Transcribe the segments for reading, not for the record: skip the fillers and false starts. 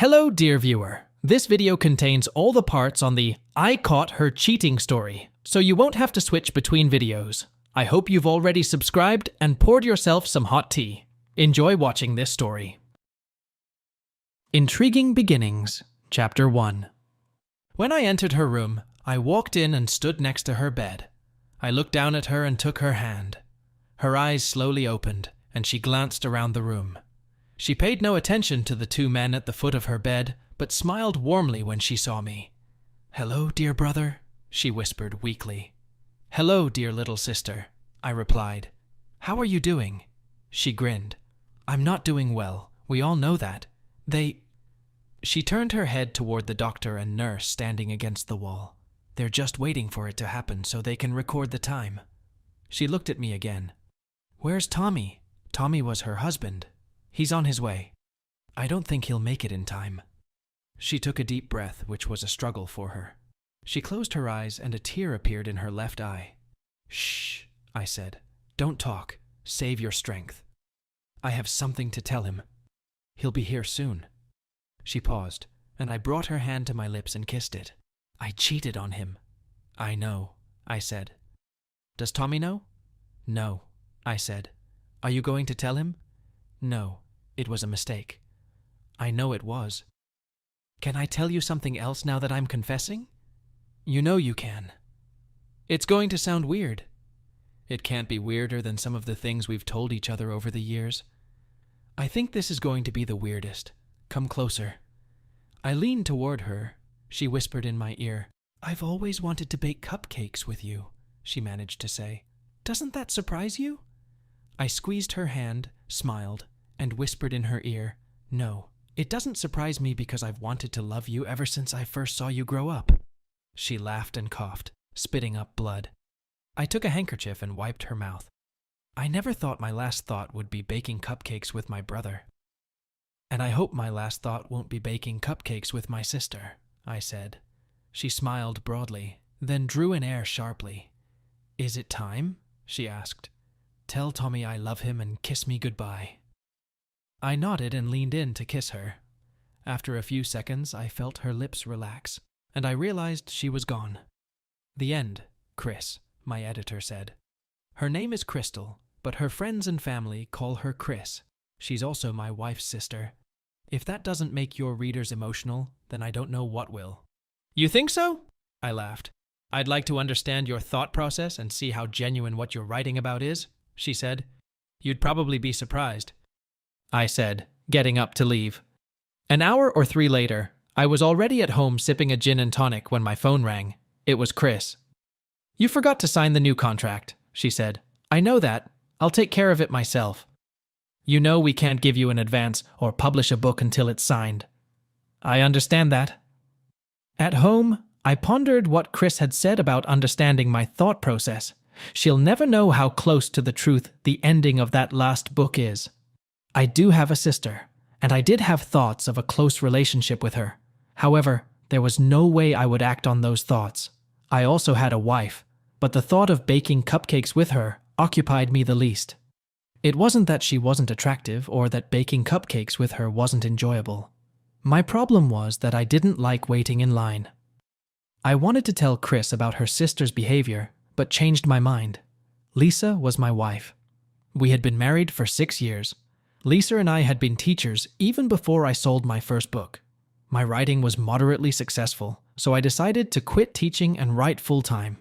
Hello, dear viewer. This video contains all the parts on the I caught her cheating story, so you won't have to switch between videos. I hope you've already subscribed and poured yourself some hot tea. Enjoy watching this story. Intriguing Beginnings, Chapter 1. When I entered her room, I walked in and stood next to her bed. I looked down at her and took her hand. Her eyes slowly opened, and she glanced around the room. She paid no attention to the two men at the foot of her bed, but smiled warmly when she saw me. "Hello, dear brother," she whispered weakly. "Hello, dear little sister," I replied. "How are you doing?" She grinned. "I'm not doing well. We all know that. She turned her head toward the doctor and nurse standing against the wall. "They're just waiting for it to happen so they can record the time." She looked at me again. "Where's Tommy?" "Tommy was her husband. He's on his way. I don't think he'll make it in time." She took a deep breath, which was a struggle for her. She closed her eyes and a tear appeared in her left eye. "Shh," I said. "Don't talk. Save your strength. I have something to tell him. He'll be here soon." She paused, and I brought her hand to my lips and kissed it. "I cheated on him." "I know," I said. "Does Tommy know?" "No," I said. "Are you going to tell him?" "No, it was a mistake." "I know it was." "Can I tell you something else now that I'm confessing?" "You know you can." "It's going to sound weird." "It can't be weirder than some of the things we've told each other over the years." "I think this is going to be the weirdest. Come closer." I leaned toward her. She whispered in my ear. "I've always wanted to bake cupcakes with you," she managed to say. "Doesn't that surprise you?" I squeezed her hand, smiled, and whispered in her ear, "No, it doesn't surprise me because I've wanted to love you ever since I first saw you grow up." She laughed and coughed, spitting up blood. I took a handkerchief and wiped her mouth. "I never thought my last thought would be baking cupcakes with my brother." "And I hope my last thought won't be baking cupcakes with my sister," I said. She smiled broadly, then drew in air sharply. "Is it time?" she asked. "Tell Tommy I love him and kiss me goodbye." I nodded and leaned in to kiss her. After a few seconds, I felt her lips relax, and I realized she was gone. "The end, Chris," my editor said. "Her name is Crystal, but her friends and family call her Chris. She's also my wife's sister. If that doesn't make your readers emotional, then I don't know what will." "You think so?" I laughed. "I'd like to understand your thought process and see how genuine what you're writing about is," she said. "You'd probably be surprised," I said, getting up to leave. An hour or 3 later, I was already at home sipping a gin and tonic when my phone rang. It was Chris. "You forgot to sign the new contract," she said. "I know that. I'll take care of it myself." "You know we can't give you an advance or publish a book until it's signed." "I understand that." At home, I pondered what Chris had said about understanding my thought process. She'll never know how close to the truth the ending of that last book is. I do have a sister, and I did have thoughts of a close relationship with her. However, there was no way I would act on those thoughts. I also had a wife, but the thought of baking cupcakes with her occupied me the least. It wasn't that she wasn't attractive or that baking cupcakes with her wasn't enjoyable. My problem was that I didn't like waiting in line. I wanted to tell Chris about her sister's behavior, but changed my mind. Lisa was my wife. We had been married for 6 years. Lisa and I had been teachers even before I sold my first book. My writing was moderately successful, so I decided to quit teaching and write full-time.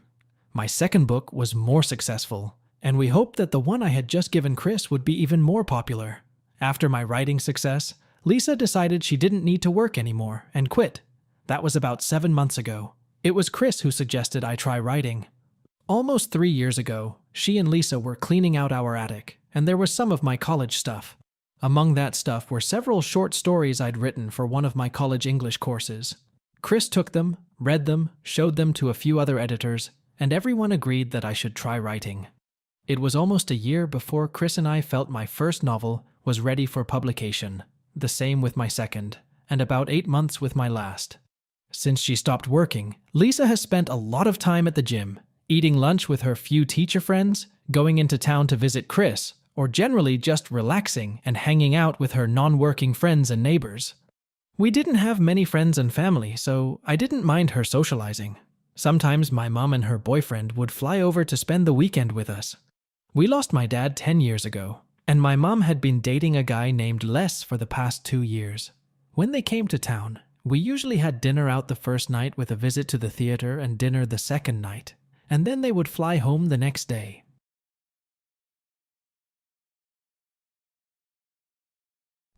My second book was more successful, and we hoped that the one I had just given Chris would be even more popular. After my writing success, Lisa decided she didn't need to work anymore and quit. That was about 7 months ago. It was Chris who suggested I try writing. Almost 3 years ago, she and Lisa were cleaning out our attic, and there was some of my college stuff. Among that stuff were several short stories I'd written for one of my college English courses. Chris took them, read them, showed them to a few other editors, and everyone agreed that I should try writing. It was almost a year before Chris and I felt my first novel was ready for publication, the same with my second, and about 8 months with my last. Since she stopped working, Lisa has spent a lot of time at the gym, eating lunch with her few teacher friends, going into town to visit Chris, or generally just relaxing and hanging out with her non-working friends and neighbors. We didn't have many friends and family, so I didn't mind her socializing. Sometimes my mom and her boyfriend would fly over to spend the weekend with us. We lost my dad 10 years ago, and my mom had been dating a guy named Les for the past 2 years. When they came to town, we usually had dinner out the first night with a visit to the theater and dinner the second night, and then they would fly home the next day.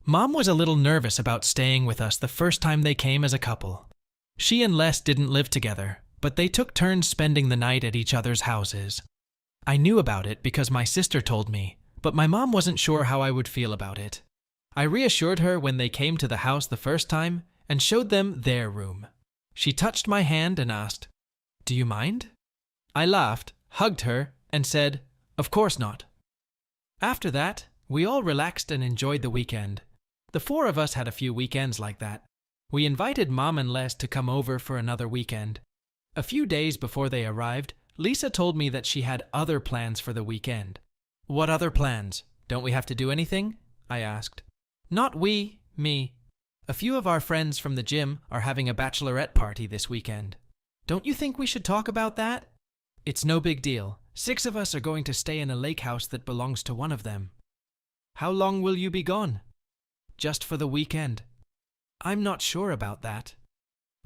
Mom was a little nervous about staying with us the first time they came as a couple. She and Les didn't live together, but they took turns spending the night at each other's houses. I knew about it because my sister told me, but my mom wasn't sure how I would feel about it. I reassured her when they came to the house the first time and showed them their room. She touched my hand and asked, "Do you mind?" I laughed, hugged her, and said, "Of course not." After that, we all relaxed and enjoyed the weekend. The 4 of us had a few weekends like that. We invited Mom and Les to come over for another weekend. A few days before they arrived, Lisa told me that she had other plans for the weekend. "What other plans? Don't we have to do anything?" I asked. "Not we, me. A few of our friends from the gym are having a bachelorette party this weekend. Don't you think we should talk about that? It's no big deal. 6 of us are going to stay in a lake house that belongs to one of them." "How long will you be gone?" "Just for the weekend." "I'm not sure about that."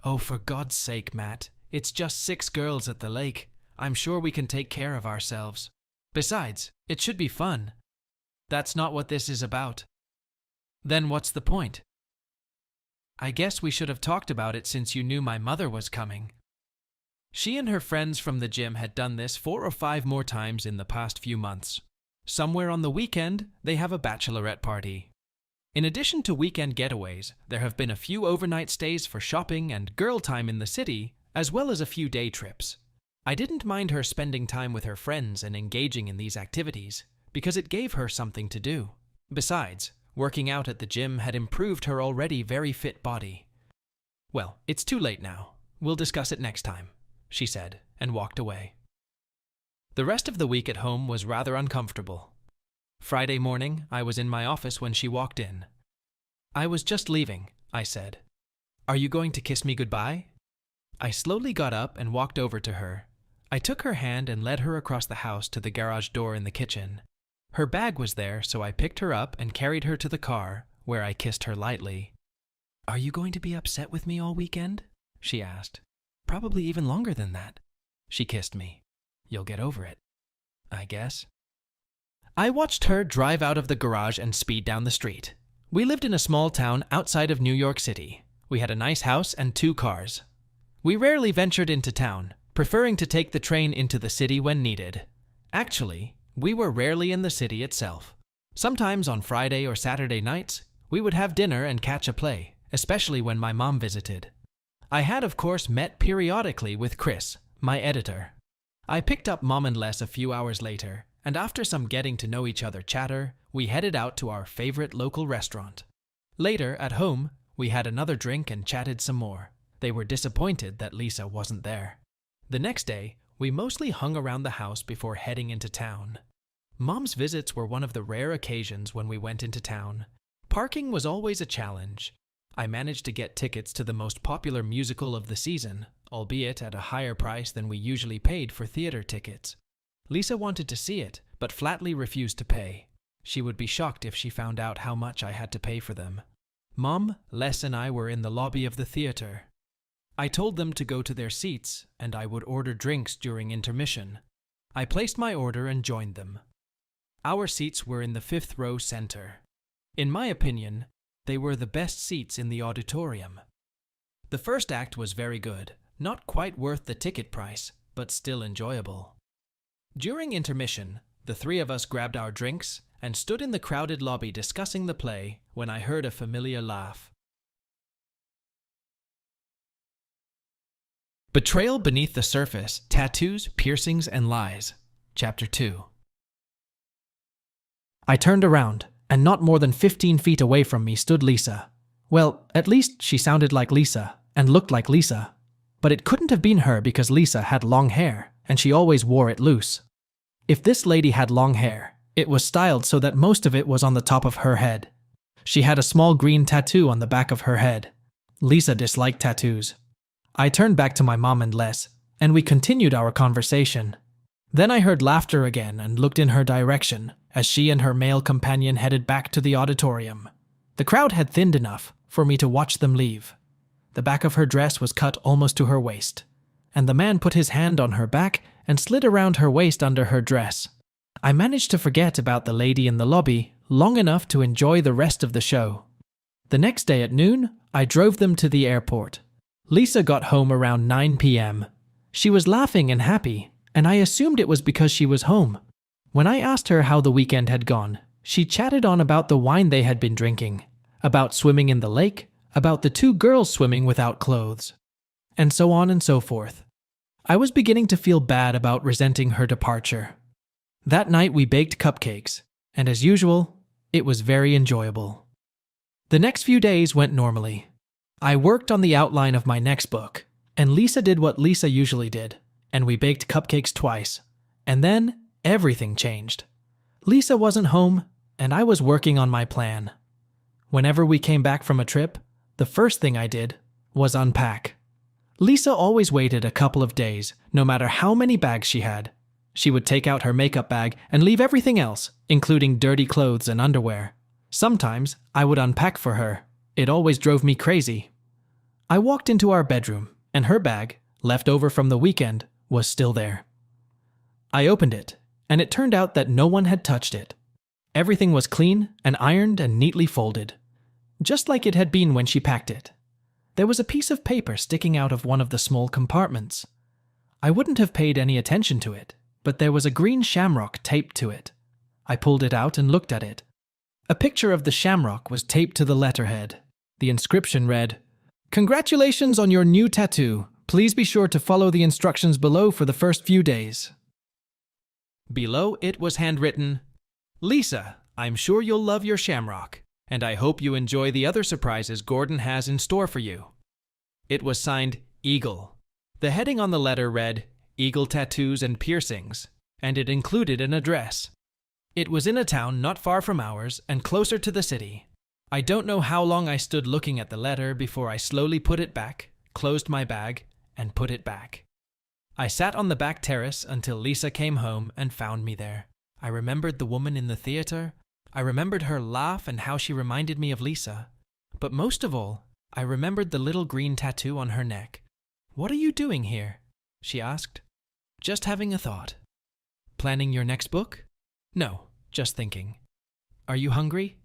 "Oh, for God's sake, Matt. It's just 6 girls at the lake. I'm sure we can take care of ourselves. Besides, it should be fun." "That's not what this is about." "Then what's the point?" "I guess we should have talked about it since you knew my mother was coming." She and her friends from the gym had done this 4 or 5 more times in the past few months. Somewhere on the weekend, they have a bachelorette party. In addition to weekend getaways, there have been a few overnight stays for shopping and girl time in the city, as well as a few day trips. I didn't mind her spending time with her friends and engaging in these activities, because it gave her something to do. Besides, working out at the gym had improved her already very fit body. "Well, it's too late now. We'll discuss it next time," she said, and walked away. The rest of the week at home was rather uncomfortable. Friday morning, I was in my office when she walked in. "I was just leaving," I said. "Are you going to kiss me goodbye?" I slowly got up and walked over to her. I took her hand and led her across the house to the garage door in the kitchen. Her bag was there, so I picked her up and carried her to the car, where I kissed her lightly. "Are you going to be upset with me all weekend?" she asked. "Probably even longer than that." She kissed me. "You'll get over it, I guess." I watched her drive out of the garage and speed down the street. We lived in a small town outside of New York City. We had a nice house and 2 cars. We rarely ventured into town, preferring to take the train into the city when needed. Actually, we were rarely in the city itself. Sometimes on Friday or Saturday nights, we would have dinner and catch a play, especially when my mom visited. I had, of course, met periodically with Chris, my editor. I picked up Mom and Les a few hours later, and after some getting to know each other chatter, we headed out to our favorite local restaurant. Later, at home, we had another drink and chatted some more. They were disappointed that Lisa wasn't there. The next day, we mostly hung around the house before heading into town. Mom's visits were one of the rare occasions when we went into town. Parking was always a challenge. I managed to get tickets to the most popular musical of the season, albeit at a higher price than we usually paid for theater tickets. Lisa wanted to see it, but flatly refused to pay. She would be shocked if she found out how much I had to pay for them. Mom, Les, and I were in the lobby of the theater. I told them to go to their seats, and I would order drinks during intermission. I placed my order and joined them. Our seats were in the 5th row center. In my opinion, they were the best seats in the auditorium. The first act was very good, not quite worth the ticket price, but still enjoyable. During intermission, the 3 of us grabbed our drinks and stood in the crowded lobby discussing the play when I heard a familiar laugh. Betrayal Beneath the Surface, Tattoos, Piercings, and Lies. Chapter 2. I turned around, and not more than 15 feet away from me stood Lisa. Well, at least she sounded like Lisa, and looked like Lisa. But it couldn't have been her because Lisa had long hair, and she always wore it loose. If this lady had long hair, it was styled so that most of it was on the top of her head. She had a small green tattoo on the back of her head, Lisa disliked tattoos. I turned back to my mom and Les, and we continued our conversation. Then I heard laughter again and looked in her direction as she and her male companion headed back to the auditorium. The crowd had thinned enough for me to watch them leave. The back of her dress was cut almost to her waist, and the man put his hand on her back and slid around her waist under her dress. I managed to forget about the lady in the lobby long enough to enjoy the rest of the show. The next day at noon, I drove them to the airport. Lisa got home around 9 p.m. She was laughing and happy, and I assumed it was because she was home. When I asked her how the weekend had gone, she chatted on about the wine they had been drinking, about swimming in the lake, about the 2 girls swimming without clothes, and so on and so forth. I was beginning to feel bad about resenting her departure. That night we baked cupcakes, and as usual, it was very enjoyable. The next few days went normally. I worked on the outline of my next book, and Lisa did what Lisa usually did, and we baked cupcakes twice. And then, everything changed. Lisa wasn't home, and I was working on my plan. Whenever we came back from a trip, the first thing I did was unpack. Lisa always waited a couple of days, no matter how many bags she had. She would take out her makeup bag and leave everything else, including dirty clothes and underwear. Sometimes I would unpack for her. It always drove me crazy. I walked into our bedroom, and her bag, left over from the weekend, was still there. I opened it, and it turned out that no one had touched it. Everything was clean and ironed and neatly folded, just like it had been when she packed it. There was a piece of paper sticking out of one of the small compartments. I wouldn't have paid any attention to it, but there was a green shamrock taped to it. I pulled it out and looked at it. A picture of the shamrock was taped to the letterhead. The inscription read, "Congratulations on your new tattoo. Please be sure to follow the instructions below for the first few days." Below it was handwritten, "Lisa, I'm sure you'll love your shamrock, and I hope you enjoy the other surprises Gordon has in store for you." It was signed Eagle. The heading on the letter read, "Eagle Tattoos and Piercings," and it included an address. It was in a town not far from ours and closer to the city. I don't know how long I stood looking at the letter before I slowly put it back, closed my bag, and put it back. I sat on the back terrace until Lisa came home and found me there. I remembered the woman in the theater. I remembered her laugh and how she reminded me of Lisa. But most of all, I remembered the little green tattoo on her neck. "What are you doing here?" she asked. "Just having a thought." "Planning your next book?" "No, just thinking." "Are you hungry?"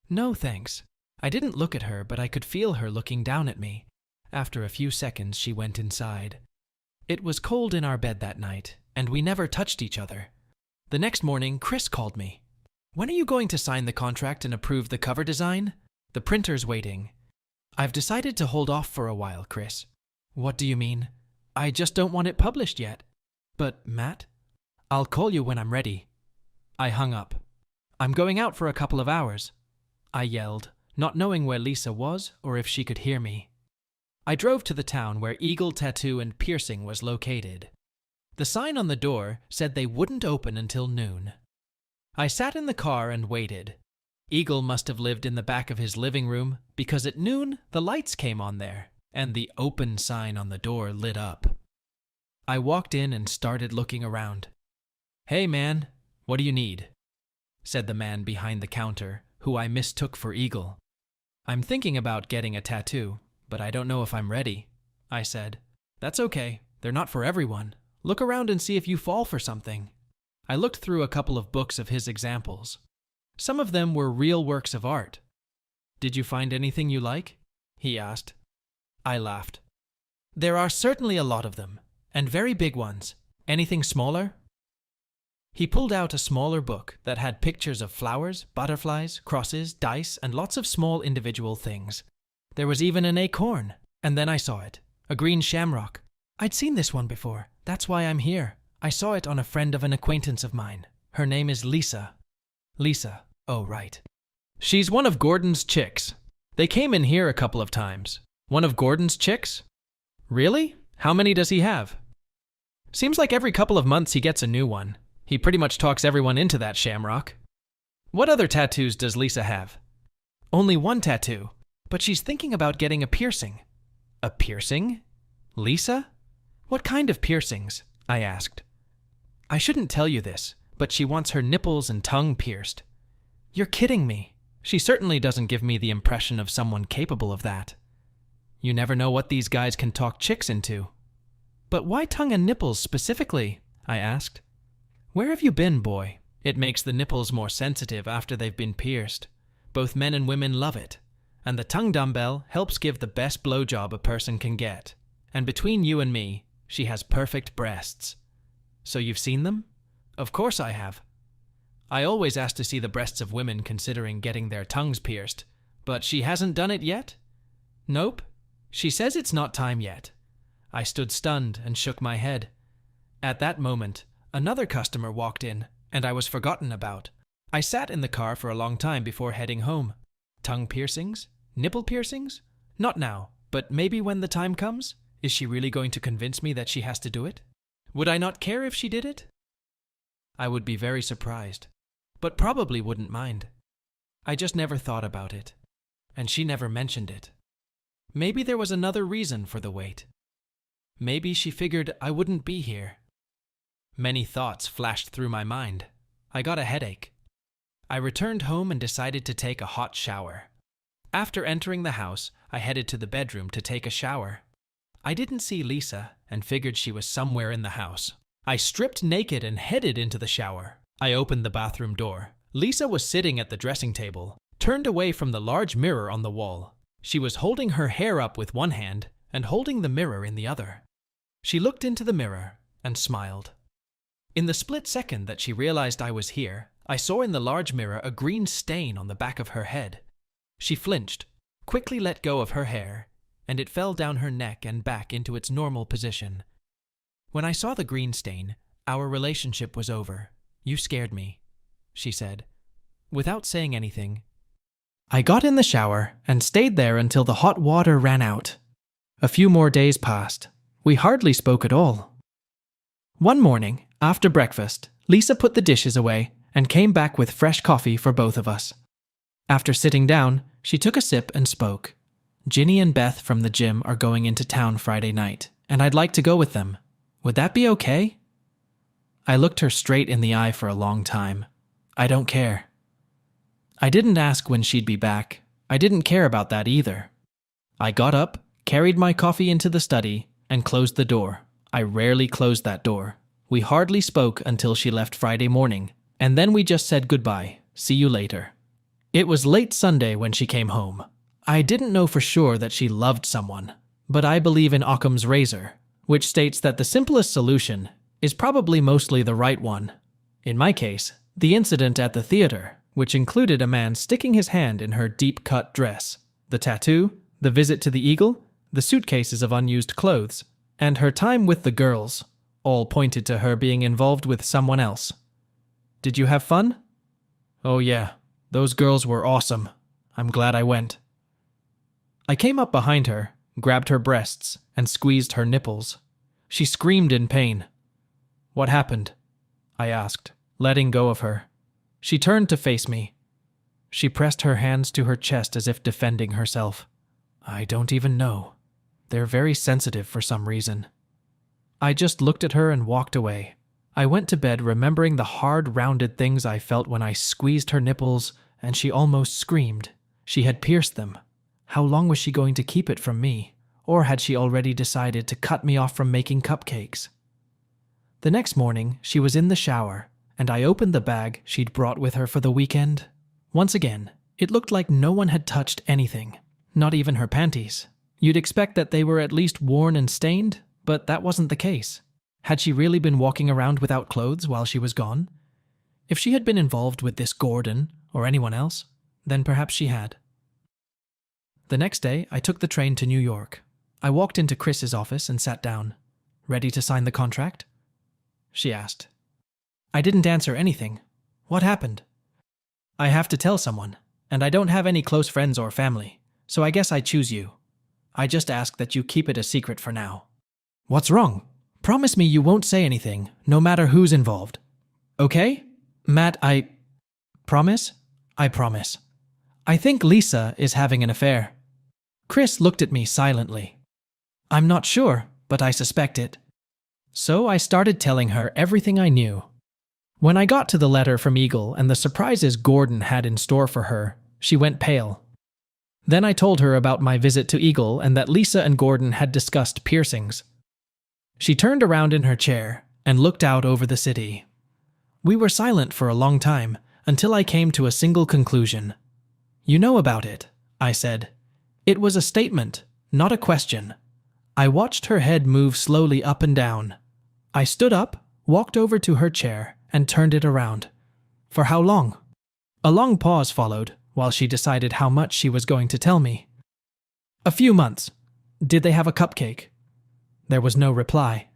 "No, thanks." I didn't look at her, but I could feel her looking down at me. After a few seconds, she went inside. It was cold in our bed that night, and we never touched each other. The next morning, Chris called me. "When are you going to sign the contract and approve the cover design? The printer's waiting." "I've decided to hold off for a while, Chris." "What do you mean?" "I just don't want it published yet." "But, Matt?" "I'll call you when I'm ready." I hung up. "I'm going out for a couple of hours," I yelled, not knowing where Lisa was or if she could hear me. I drove to the town where Eagle Tattoo and Piercing was located. The sign on the door said they wouldn't open until noon. I sat in the car and waited. Eagle must have lived in the back of his living room because at noon the lights came on there and the open sign on the door lit up. I walked in and started looking around. "Hey man, what do you need?" said the man behind the counter, who I mistook for Eagle. "I'm thinking about getting a tattoo, but I don't know if I'm ready," I said. "That's okay, they're not for everyone. Look around and see if you fall for something." I looked through a couple of books of his examples. Some of them were real works of art. "Did you find anything you like?" he asked. I laughed. "There are certainly a lot of them, and very big ones. Anything smaller?" He pulled out a smaller book that had pictures of flowers, butterflies, crosses, dice, and lots of small individual things. There was even an acorn, and then I saw it, a green shamrock. I'd seen this one before. That's why I'm here. I saw it on a friend of an acquaintance of mine. Her name is Lisa. Lisa. Oh, right. She's one of Gordon's chicks. They came in here a couple of times. One of Gordon's chicks? Really? How many does he have? Seems like every couple of months he gets a new one. He pretty much talks everyone into that shamrock. What other tattoos does Lisa have? Only one tattoo, But she's thinking about getting a piercing. A piercing? Lisa? What kind of piercings? I asked. I shouldn't tell you this, but she wants her nipples and tongue pierced. You're kidding me. She certainly doesn't give me the impression of someone capable of that. You never know what these guys can talk chicks into. But why tongue and nipples specifically? I asked. Where have you been, boy? It makes the nipples more sensitive after they've been pierced. Both men and women love it. And the tongue dumbbell helps give the best blowjob a person can get. And between you and me, she has perfect breasts. So you've seen them? Of course I have. I always ask to see the breasts of women considering getting their tongues pierced, but she hasn't done it yet? Nope. She says it's not time yet. I stood stunned and shook my head. At that moment, another customer walked in, and I was forgotten about. I sat in the car for a long time before heading home. Tongue piercings? Nipple piercings? Not now, but maybe when the time comes? Is she really going to convince me that she has to do it? Would I not care if she did it? I would be very surprised, but probably wouldn't mind. I just never thought about it, and she never mentioned it. Maybe there was another reason for the wait. Maybe she figured I wouldn't be here. Many thoughts flashed through my mind. I got a headache. I returned home and decided to take a hot shower. After entering the house, I headed to the bedroom to take a shower. I didn't see Lisa and figured she was somewhere in the house. I stripped naked and headed into the shower. I opened the bathroom door. Lisa was sitting at the dressing table, turned away from the large mirror on the wall. She was holding her hair up with one hand and holding the mirror in the other. She looked into the mirror and smiled. In the split second that she realized I was here, I saw in the large mirror a green stain on the back of her head. She flinched, quickly let go of her hair, and it fell down her neck and back into its normal position. When I saw the green stain, our relationship was over. You scared me, she said. Without saying anything, I got in the shower and stayed there until the hot water ran out. A few more days passed. We hardly spoke at all. One morning, after breakfast, Lisa put the dishes away and came back with fresh coffee for both of us. After sitting down, she took a sip and spoke. Ginny and Beth from the gym are going into town Friday night, and I'd like to go with them. Would that be okay? I looked her straight in the eye for a long time. I don't care. I didn't ask when she'd be back. I didn't care about that either. I got up, carried my coffee into the study, and closed the door. I rarely closed that door. We hardly spoke until she left Friday morning, and then we just said goodbye. See you later. It was late Sunday when she came home. I didn't know for sure that she loved someone, but I believe in Occam's razor, which states that the simplest solution is probably mostly the right one. In my case, the incident at the theater, which included a man sticking his hand in her deep-cut dress, the tattoo, the visit to the Eagle, the suitcases of unused clothes, and her time with the girls, all pointed to her being involved with someone else. Did you have fun? Oh yeah, those girls were awesome. I'm glad I went. I came up behind her, grabbed her breasts, and squeezed her nipples. She screamed in pain. What happened? I asked, letting go of her. She turned to face me. She pressed her hands to her chest as if defending herself. I don't even know. They're very sensitive for some reason. I just looked at her and walked away. I went to bed remembering the hard, rounded things I felt when I squeezed her nipples, and she almost screamed. She had pierced them. How long was she going to keep it from me? Or had she already decided to cut me off from making cupcakes? The next morning, she was in the shower, and I opened the bag she'd brought with her for the weekend. Once again, it looked like no one had touched anything, not even her panties. You'd expect that they were at least worn and stained, but that wasn't the case. Had she really been walking around without clothes while she was gone? If she had been involved with this Gordon, or anyone else, then perhaps she had. The next day, I took the train to New York. I walked into Chris's office and sat down. Ready to sign the contract? She asked. I didn't answer anything. What happened? I have to tell someone, and I don't have any close friends or family, so I guess I choose you. I just ask that you keep it a secret for now. What's wrong? Promise me you won't say anything, no matter who's involved. Okay? Matt, Promise? I promise. I think Lisa is having an affair. Chris looked at me silently. I'm not sure, but I suspect it. So I started telling her everything I knew. When I got to the letter from Eagle and the surprises Gordon had in store for her, she went pale. Then I told her about my visit to Eagle and that Lisa and Gordon had discussed piercings. She turned around in her chair and looked out over the city. We were silent for a long time until I came to a single conclusion. You know about it, I said. It was a statement, not a question. I watched her head move slowly up and down. I stood up, walked over to her chair, and turned it around. For how long? A long pause followed while she decided how much she was going to tell me. A few months. Did they have a cupcake? There was no reply.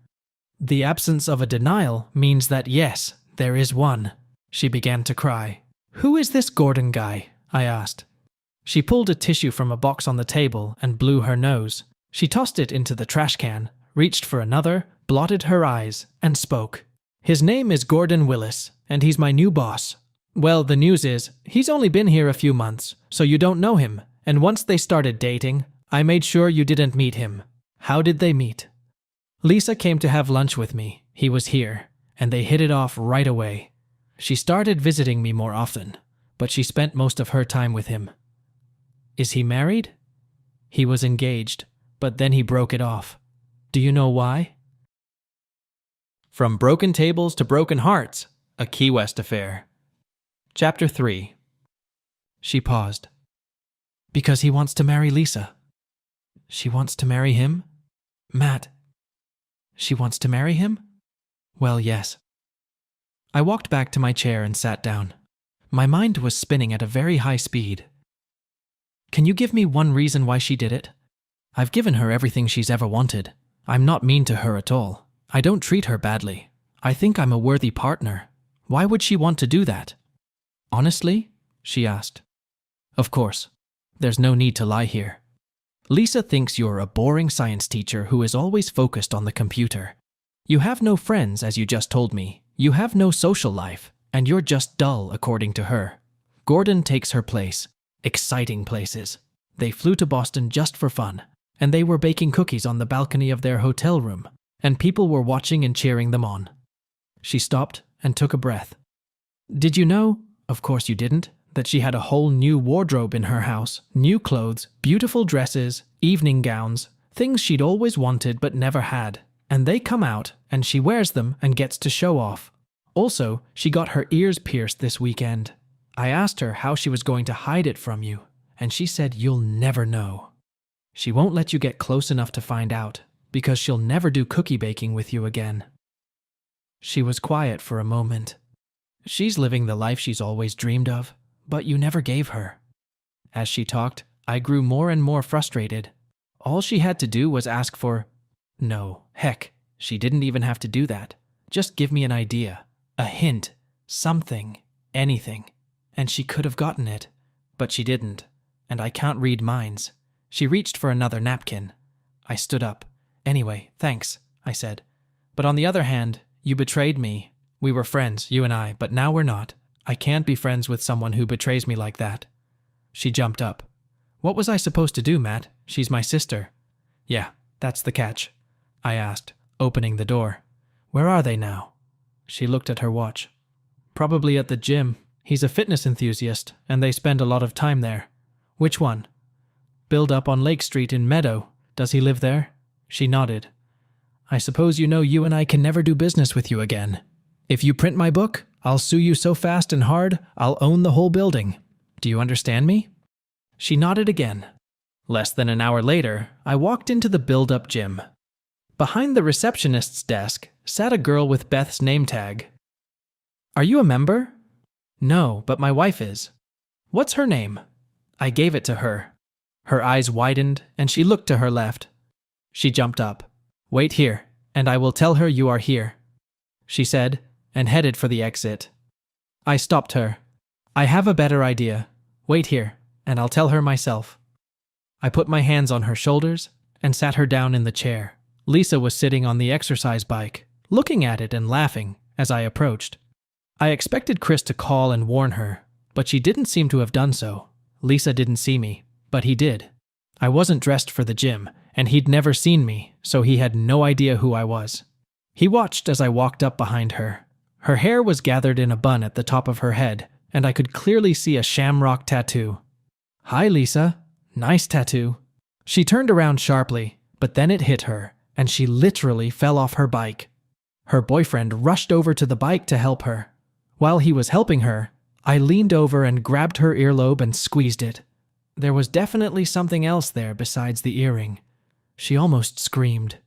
The absence of a denial means that yes, there is one. She began to cry. Who is this Gordon guy? I asked. She pulled a tissue from a box on the table and blew her nose. She tossed it into the trash can, reached for another, blotted her eyes, and spoke. His name is Gordon Willis, and he's my new boss. Well, the news is, he's only been here a few months, so you don't know him, and once they started dating, I made sure you didn't meet him. How did they meet? Lisa came to have lunch with me. He was here, and they hit it off right away. She started visiting me more often, but she spent most of her time with him. Is he married? He was engaged, but then he broke it off. Do you know why? From Broken Tables to Broken Hearts, a Key West affair. Chapter 3. She paused. Because he wants to marry Lisa. She wants to marry him? Matt. She wants to marry him? Well, yes. I walked back to my chair and sat down. My mind was spinning at a very high speed. Can you give me one reason why she did it? I've given her everything she's ever wanted. I'm not mean to her at all. I don't treat her badly. I think I'm a worthy partner. Why would she want to do that? Honestly? She asked. Of course. There's no need to lie here. Lisa thinks you're a boring science teacher who is always focused on the computer. You have no friends, as you just told me. You have no social life, and you're just dull, according to her. Gordon takes her place. Exciting places. They flew to Boston just for fun, and they were baking cookies on the balcony of their hotel room, and people were watching and cheering them on. She stopped and took a breath. Did you know, of course you didn't, that she had a whole new wardrobe in her house, new clothes, beautiful dresses, evening gowns, things she'd always wanted but never had, and they come out and she wears them and gets to show off. Also, she got her ears pierced this weekend. I asked her how she was going to hide it from you, and she said you'll never know. She won't let you get close enough to find out, because she'll never do cookie baking with you again. She was quiet for a moment. She's living the life she's always dreamed of, but you never gave her. As she talked, I grew more and more frustrated. All she had to do was ask for... No, heck, she didn't even have to do that. Just give me an idea, a hint, something, anything. And she could have gotten it, but she didn't, and I can't read minds. She reached for another napkin. I stood up. Anyway, thanks, I said. But on the other hand, you betrayed me. We were friends, you and I, but now we're not. I can't be friends with someone who betrays me like that. She jumped up. What was I supposed to do, Matt? She's my sister. Yeah, that's the catch, I asked, opening the door. Where are they now? She looked at her watch. Probably at the gym. He's a fitness enthusiast, and they spend a lot of time there. Which one? Build up on Lake Street in Meadow. Does he live there? She nodded. I suppose you know you and I can never do business with you again. If you print my book, I'll sue you so fast and hard, I'll own the whole building. Do you understand me? She nodded again. Less than an hour later, I walked into the build-up gym. Behind the receptionist's desk sat a girl with Beth's name tag. Are you a member? No, but my wife is. What's her name? I gave it to her. Her eyes widened, and she looked to her left. She jumped up. Wait here, and I will tell her you are here, she said, and headed for the exit. I stopped her. I have a better idea. Wait here, and I'll tell her myself. I put my hands on her shoulders and sat her down in the chair. Lisa was sitting on the exercise bike, looking at it and laughing as I approached. I expected Chris to call and warn her, but she didn't seem to have done so. Lisa didn't see me, but he did. I wasn't dressed for the gym, and he'd never seen me, so he had no idea who I was. He watched as I walked up behind her. Her hair was gathered in a bun at the top of her head, and I could clearly see a shamrock tattoo. "Hi, Lisa. Nice tattoo." She turned around sharply, but then it hit her, and she literally fell off her bike. Her boyfriend rushed over to the bike to help her. While he was helping her, I leaned over and grabbed her earlobe and squeezed it. There was definitely something else there besides the earring. She almost screamed.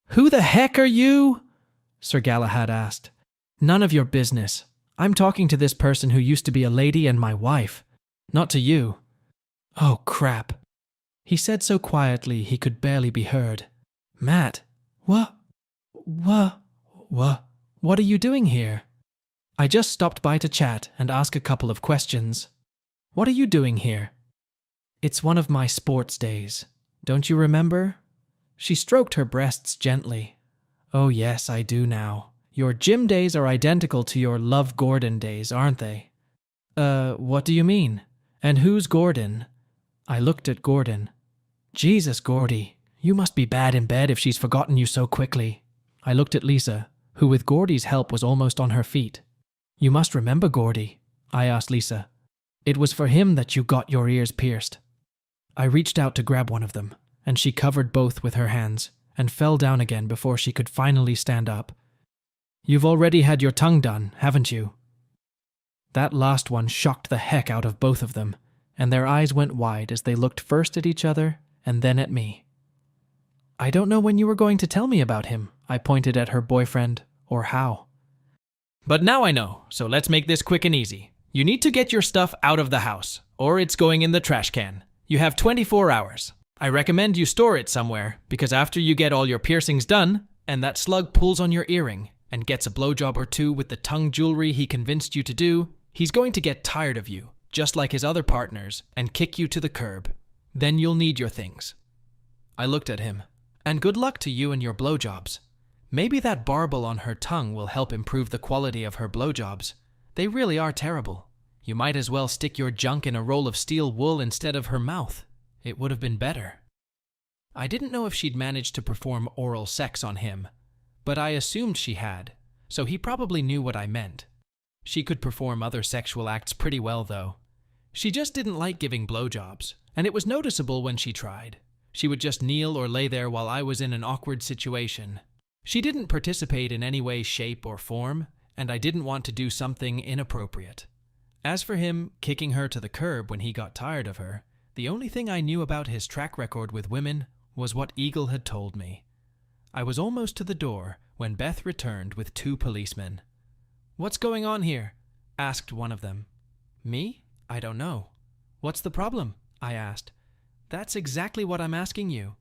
"Who the heck are you?" Sir Galahad asked. "None of your business. I'm talking to this person who used to be a lady and my wife, not to you." "Oh, crap." He said so quietly he could barely be heard. "Matt, what are you doing here?" I just stopped by to chat and ask a couple of questions. "What are you doing here?" "It's one of my sports days. Don't you remember?" She stroked her breasts gently. "Oh yes, I do now. Your gym days are identical to your Love Gordon days, aren't they?" What do you mean? And who's Gordon?" I looked at Gordon. "Jesus, Gordy, you must be bad in bed if she's forgotten you so quickly." I looked at Lisa, who with Gordy's help was almost on her feet. "You must remember Gordy," I asked Lisa. "It was for him that you got your ears pierced." I reached out to grab one of them, and she covered both with her hands and fell down again before she could finally stand up. "You've already had your tongue done, haven't you?" That last one shocked the heck out of both of them, and their eyes went wide as they looked first at each other and then at me. "I don't know when you were going to tell me about him," I pointed at her boyfriend, "or how." "But now I know, so let's make this quick and easy. You need to get your stuff out of the house, or it's going in the trash can. You have 24 hours. I recommend you store it somewhere, because after you get all your piercings done, and that slug pulls on your earring, and gets a blowjob or two with the tongue jewelry he convinced you to do, he's going to get tired of you, just like his other partners, and kick you to the curb. Then you'll need your things." I looked at him. "And good luck to you and your blowjobs. Maybe that barbel on her tongue will help improve the quality of her blowjobs. They really are terrible. You might as well stick your junk in a roll of steel wool instead of her mouth. It would have been better." I didn't know if she'd managed to perform oral sex on him, but I assumed she had, so he probably knew what I meant. She could perform other sexual acts pretty well, though. She just didn't like giving blowjobs, and it was noticeable when she tried. She would just kneel or lay there while I was in an awkward situation. She didn't participate in any way, shape, or form, and I didn't want to do something inappropriate. As for him kicking her to the curb when he got tired of her, the only thing I knew about his track record with women was what Eagle had told me. I was almost to the door when Beth returned with 2 policemen. "What's going on here?" asked one of them. "Me? I don't know." "What's the problem?" I asked. "That's exactly what I'm asking you."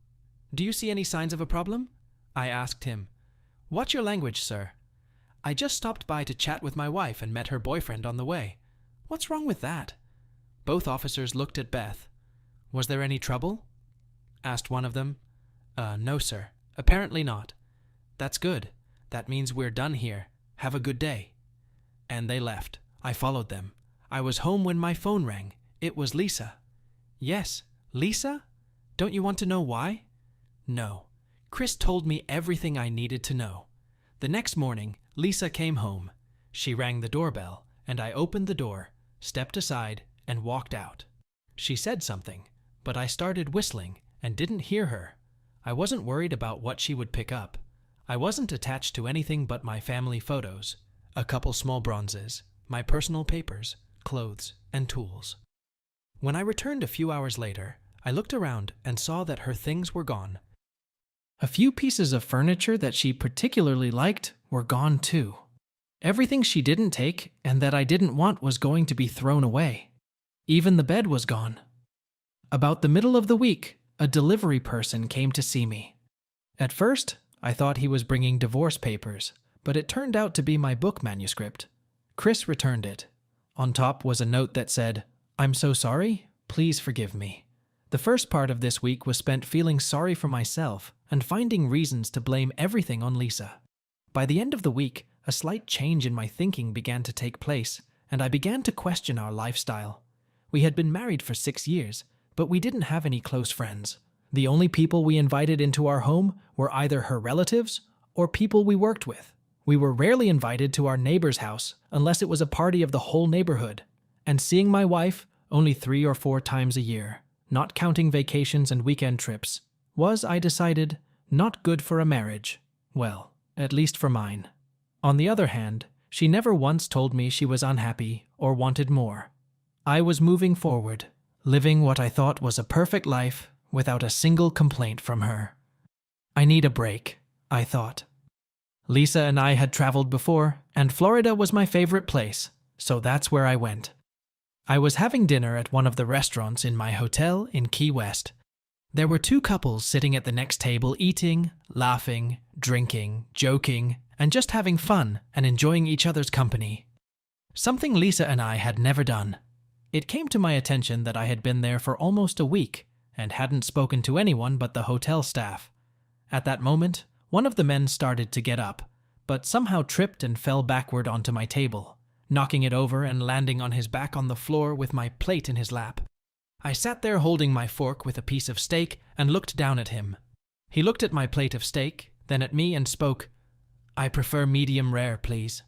"Do you see any signs of a problem?" I asked him. "What's your language, sir?" "I just stopped by to chat with my wife and met her boyfriend on the way." "What's wrong with that?" Both officers looked at Beth. "Was there any trouble?" asked one of them. No, sir. Apparently not." "That's good. That means we're done here. Have a good day." And they left. I followed them. I was home when my phone rang. It was Lisa. "Yes, Lisa? Don't you want to know why?" "No. Chris told me everything I needed to know." The next morning, Lisa came home. She rang the doorbell, and I opened the door, stepped aside, and walked out. She said something, but I started whistling and didn't hear her. I wasn't worried about what she would pick up. I wasn't attached to anything but my family photos, a couple small bronzes, my personal papers, clothes, and tools. When I returned a few hours later, I looked around and saw that her things were gone. A few pieces of furniture that she particularly liked were gone too. Everything she didn't take and that I didn't want was going to be thrown away. Even the bed was gone. About the middle of the week, a delivery person came to see me. At first, I thought he was bringing divorce papers, but it turned out to be my book manuscript. Chris returned it. On top was a note that said, "I'm so sorry, please forgive me." The first part of this week was spent feeling sorry for myself and finding reasons to blame everything on Lisa. By the end of the week, a slight change in my thinking began to take place, and I began to question our lifestyle. We had been married for 6 years, but we didn't have any close friends. The only people we invited into our home were either her relatives or people we worked with. We were rarely invited to our neighbor's house unless it was a party of the whole neighborhood, and seeing my wife only 3 or 4 times a year, not counting vacations and weekend trips, was, I decided, not good for a marriage. Well, at least for mine. On the other hand, she never once told me she was unhappy or wanted more. I was moving forward, living what I thought was a perfect life without a single complaint from her. I need a break, I thought. Lisa and I had traveled before, and Florida was my favorite place, so that's where I went. I was having dinner at one of the restaurants in my hotel in Key West. There were 2 couples sitting at the next table eating, laughing, drinking, joking, and just having fun and enjoying each other's company. Something Lisa and I had never done. It came to my attention that I had been there for almost a week and hadn't spoken to anyone but the hotel staff. At that moment, one of the men started to get up, but somehow tripped and fell backward onto my table, knocking it over and landing on his back on the floor with my plate in his lap. I sat there holding my fork with a piece of steak and looked down at him. He looked at my plate of steak, then at me and spoke, "I prefer medium rare, please."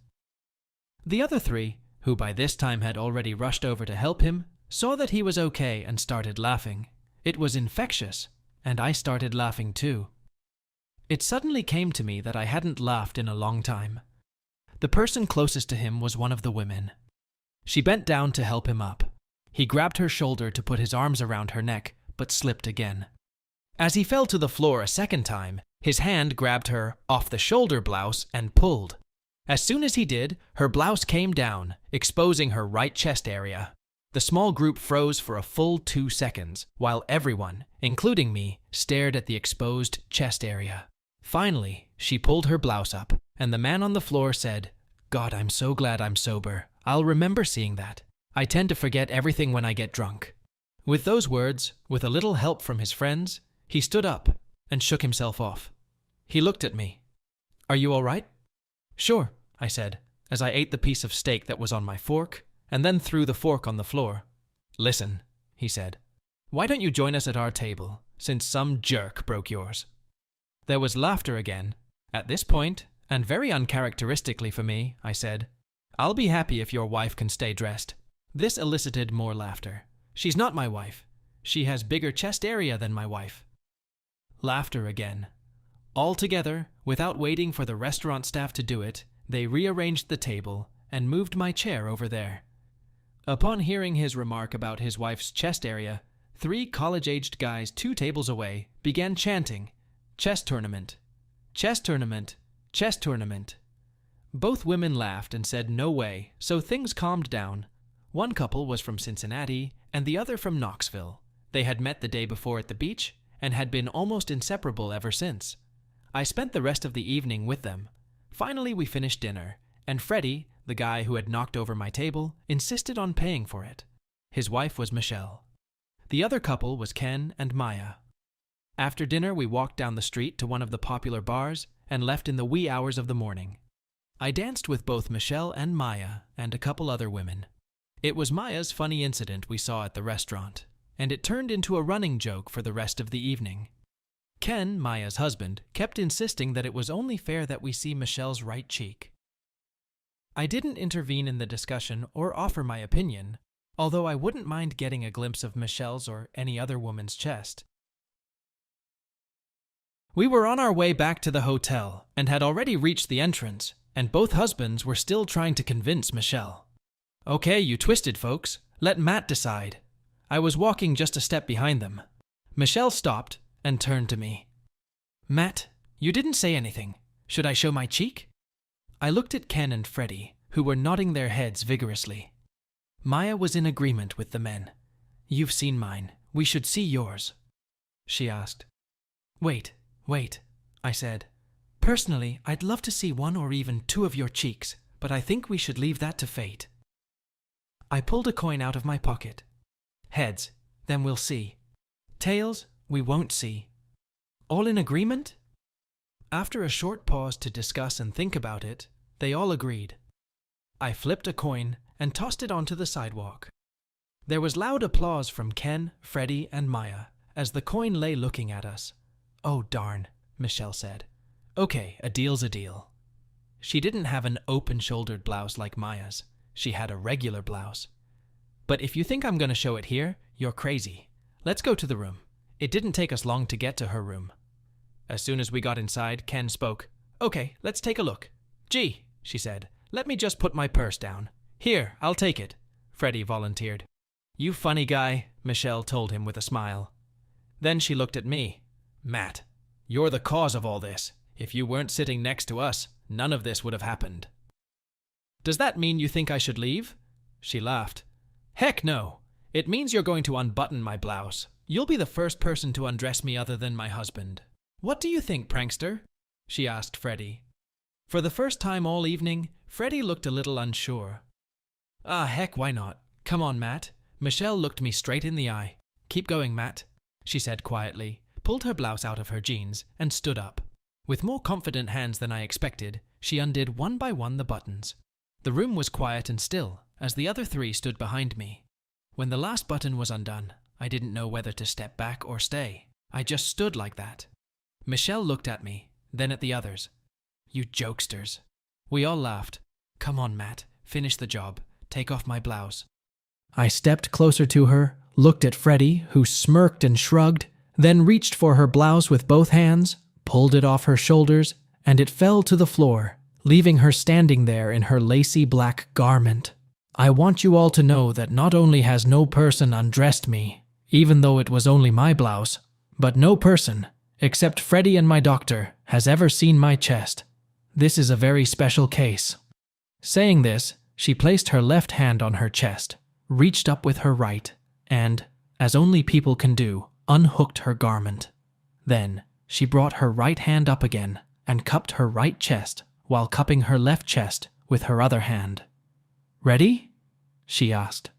The other 3, who by this time had already rushed over to help him, saw that he was okay and started laughing. It was infectious, and I started laughing too. It suddenly came to me that I hadn't laughed in a long time. The person closest to him was one of the women. She bent down to help him up. He grabbed her shoulder to put his arms around her neck, but slipped again. As he fell to the floor a second time, his hand grabbed her off the shoulder blouse and pulled. As soon as he did, her blouse came down, exposing her right chest area. The small group froze for a full 2 seconds, while everyone, including me, stared at the exposed chest area. Finally, she pulled her blouse up, and the man on the floor said, "God, I'm so glad I'm sober. I'll remember seeing that. I tend to forget everything when I get drunk." With those words, with a little help from his friends, he stood up and shook himself off. He looked at me. "Are you all right?" "Sure," I said, as I ate the piece of steak that was on my fork, and then threw the fork on the floor. "Listen," he said, "why don't you join us at our table, since some jerk broke yours?" There was laughter again. At this point, and very uncharacteristically for me, I said, "I'll be happy if your wife can stay dressed." This elicited more laughter. "She's not my wife. She has bigger chest area than my wife." Laughter again. All together, without waiting for the restaurant staff to do it, they rearranged the table and moved my chair over there. Upon hearing his remark about his wife's chest area, 3 college-aged guys 2 tables away began chanting, "Chess tournament, chess tournament, chess tournament." Both women laughed and said no way, so things calmed down. One couple was from Cincinnati and the other from Knoxville. They had met the day before at the beach and had been almost inseparable ever since. I spent the rest of the evening with them. Finally, we finished dinner, and Freddie, the guy who had knocked over my table, insisted on paying for it. His wife was Michelle. The other couple was Ken and Maya. After dinner, we walked down the street to one of the popular bars and left in the wee hours of the morning. I danced with both Michelle and Maya and a couple other women. It was Maya's funny incident we saw at the restaurant, and it turned into a running joke for the rest of the evening. Ken, Maya's husband, kept insisting that it was only fair that we see Michelle's right cheek. I didn't intervene in the discussion or offer my opinion, although I wouldn't mind getting a glimpse of Michelle's or any other woman's chest. We were on our way back to the hotel and had already reached the entrance, and both husbands were still trying to convince Michelle. "Okay, you twisted folks. Let Matt decide." I was walking just a step behind them. Michelle stopped and turned to me. "Matt, you didn't say anything. Should I show my cheek?" I looked at Ken and Freddie, who were nodding their heads vigorously. Maya was in agreement with the men. "You've seen mine. We should see yours," she asked. Wait, I said. "Personally, I'd love to see 1 or even 2 of your cheeks, but I think we should leave that to fate." I pulled a coin out of my pocket. "Heads, then we'll see. Tails, we won't see. All in agreement?" After a short pause to discuss and think about it, they all agreed. I flipped a coin and tossed it onto the sidewalk. There was loud applause from Ken, Freddie, and Maya as the coin lay looking at us. "Oh darn," Michelle said. "Okay, a deal's a deal." She didn't have an open-shouldered blouse like Maya's. She had a regular blouse. "But if you think I'm going to show it here, you're crazy. Let's go to the room." It didn't take us long to get to her room. As soon as we got inside, Ken spoke. "Okay, let's take a look." "Gee," she said, "let me just put my purse down." "Here, I'll take it," Freddie volunteered. "You funny guy," Michelle told him with a smile. Then she looked at me. "Matt, you're the cause of all this. If you weren't sitting next to us, none of this would have happened." "Does that mean you think I should leave?" She laughed. "Heck no. It means you're going to unbutton my blouse. You'll be the first person to undress me other than my husband." "What do you think, prankster?" she asked Freddie. For the first time all evening, Freddie looked a little unsure. "Ah, heck, why not? Come on, Matt." Michelle looked me straight in the eye. "Keep going, Matt," she said quietly, pulled her blouse out of her jeans, and stood up. With more confident hands than I expected, she undid one by one the buttons. The room was quiet and still, as the other three stood behind me. When the last button was undone, I didn't know whether to step back or stay. I just stood like that. Michelle looked at me, then at the others. "You jokesters." We all laughed. "Come on, Matt, finish the job. Take off my blouse." I stepped closer to her, looked at Freddie, who smirked and shrugged, then reached for her blouse with both hands, pulled it off her shoulders, and it fell to the floor, leaving her standing there in her lacy black garment. I want you all to know that not only has no person undressed me, even though it was only my blouse, but no person, except Freddie and my doctor, has ever seen my chest. This is a very special case. Saying this, she placed her left hand on her chest, reached up with her right, and, as only people can do, unhooked her garment. Then, she brought her right hand up again and cupped her right chest while cupping her left chest with her other hand. "Ready?" she asked.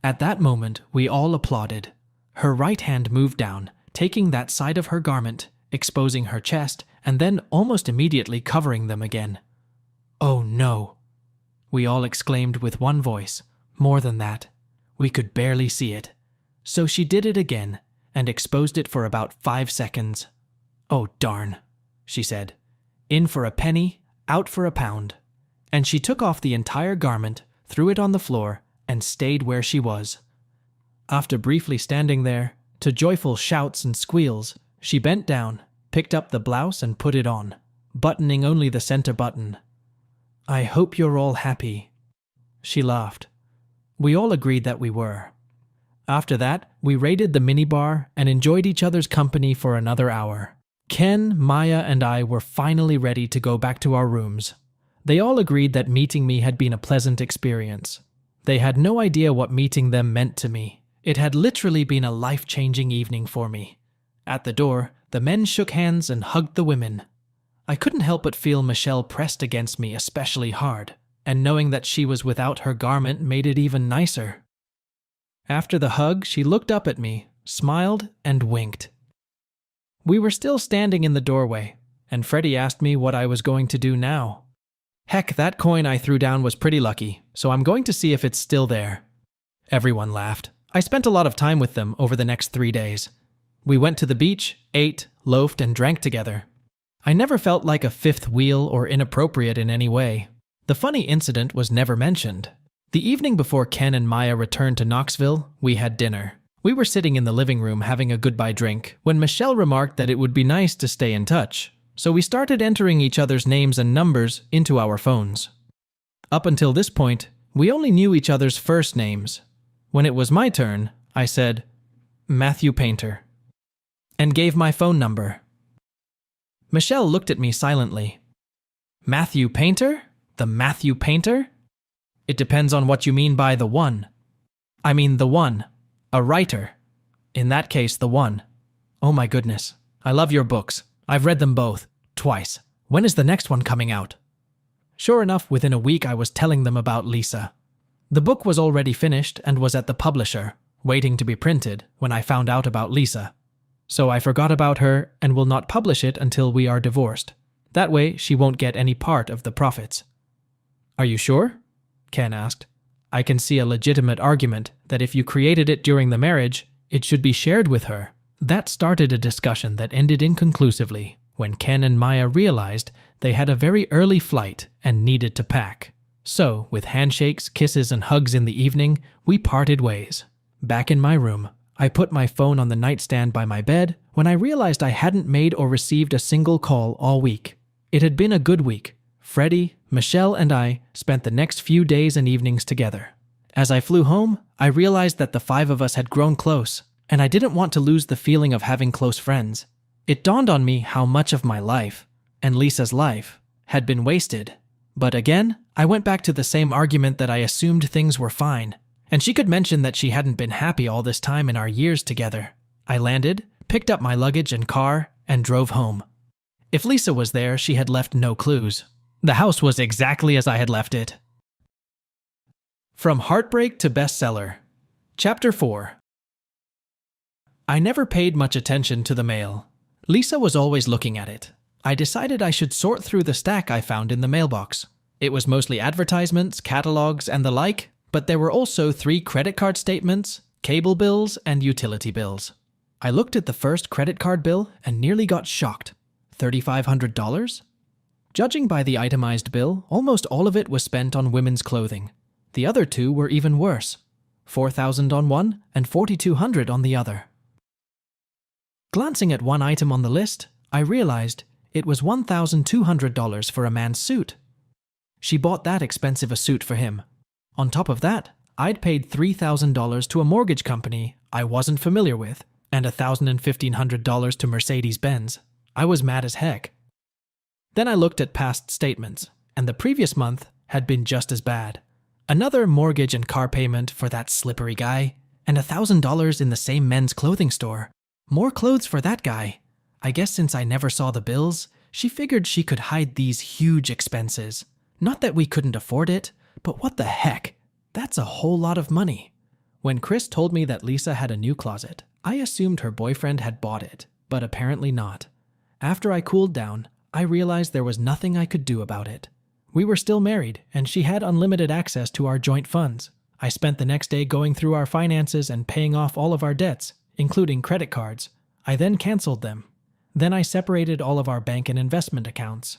At that moment, we all applauded. Her right hand moved down, taking that side of her garment, exposing her chest, and then almost immediately covering them again. "Oh no!" we all exclaimed with one voice. More than that, we could barely see it. So she did it again and exposed it for about 5 seconds. "Oh darn," she said. "In for a penny, out for a pound." And she took off the entire garment, threw it on the floor, and stayed where she was. After briefly standing there, to joyful shouts and squeals, she bent down, picked up the blouse and put it on, buttoning only the center button. "I hope you're all happy." She laughed. We all agreed that we were. After that, we raided the minibar and enjoyed each other's company for another hour. Ken, Maya, and I were finally ready to go back to our rooms. They all agreed that meeting me had been a pleasant experience. They had no idea what meeting them meant to me. It had literally been a life-changing evening for me. At the door, the men shook hands and hugged the women. I couldn't help but feel Michelle pressed against me especially hard, and knowing that she was without her garment made it even nicer. After the hug, she looked up at me, smiled, and winked. We were still standing in the doorway, and Freddie asked me what I was going to do now. "Heck, that coin I threw down was pretty lucky, so I'm going to see if it's still there." Everyone laughed. I spent a lot of time with them over the next 3 days. We went to the beach, ate, loafed, and drank together. I never felt like a fifth wheel or inappropriate in any way. The funny incident was never mentioned. The evening before Ken and Maya returned to Knoxville, we had dinner. We were sitting in the living room having a goodbye drink when Michelle remarked that it would be nice to stay in touch, so we started entering each other's names and numbers into our phones. Up until this point, we only knew each other's first names. When it was my turn, I said, "Matthew Painter," and gave my phone number. Michelle looked at me silently. "Matthew Painter? The Matthew Painter? It depends on what you mean by the one." "I mean the one. A writer. In that case, the one. Oh my goodness. I love your books. I've read them both. Twice. When is the next one coming out?" Sure enough, within a week I was telling them about Lisa. The book was already finished and was at the publisher, waiting to be printed, when I found out about Lisa. So I forgot about her and will not publish it until we are divorced. That way, she won't get any part of the profits. "Are you sure?" Ken asked. I can see a legitimate argument that if you created it during the marriage, it should be shared with her. That started a discussion that ended inconclusively when Ken and Maya realized they had a very early flight and needed to pack. So, with handshakes, kisses, and hugs in the evening, we parted ways. Back in my room, I put my phone on the nightstand by my bed when I realized I hadn't made or received a single call all week. It had been a good week. Freddie, Michelle, and I spent the next few days and evenings together. As I flew home, I realized that the 5 of us had grown close, and I didn't want to lose the feeling of having close friends. It dawned on me how much of my life, and Lisa's life, had been wasted. But again, I went back to the same argument that I assumed things were fine, and she could mention that she hadn't been happy all this time in our years together. I landed, picked up my luggage and car, and drove home. If Lisa was there, she had left no clues. The house was exactly as I had left it. From heartbreak to bestseller. Chapter 4. I never paid much attention to the mail. Lisa was always looking at it. I decided I should sort through the stack I found in the mailbox. It was mostly advertisements, catalogs, and the like, but there were also 3 credit card statements, cable bills, and utility bills. I looked at the first credit card bill and nearly got shocked. $3,500? Judging by the itemized bill, almost all of it was spent on women's clothing. The other 2 were even worse. $4,000 on one and $4,200 on the other. Glancing at one item on the list, I realized it was $1,200 for a man's suit. She bought that expensive a suit for him. On top of that, I'd paid $3,000 to a mortgage company I wasn't familiar with, and $1,000 and $1,500 to Mercedes-Benz. I was mad as heck. Then I looked at past statements, and the previous month had been just as bad. Another mortgage and car payment for that slippery guy, and $1,000 in the same men's clothing store. More clothes for that guy. I guess since I never saw the bills, she figured she could hide these huge expenses. Not that we couldn't afford it, but what the heck? That's a whole lot of money. When Chris told me that Lisa had a new closet, I assumed her boyfriend had bought it, but apparently not. After I cooled down, I realized there was nothing I could do about it. We were still married, and she had unlimited access to our joint funds. I spent the next day going through our finances and paying off all of our debts, including credit cards. I then canceled them. Then I separated all of our bank and investment accounts.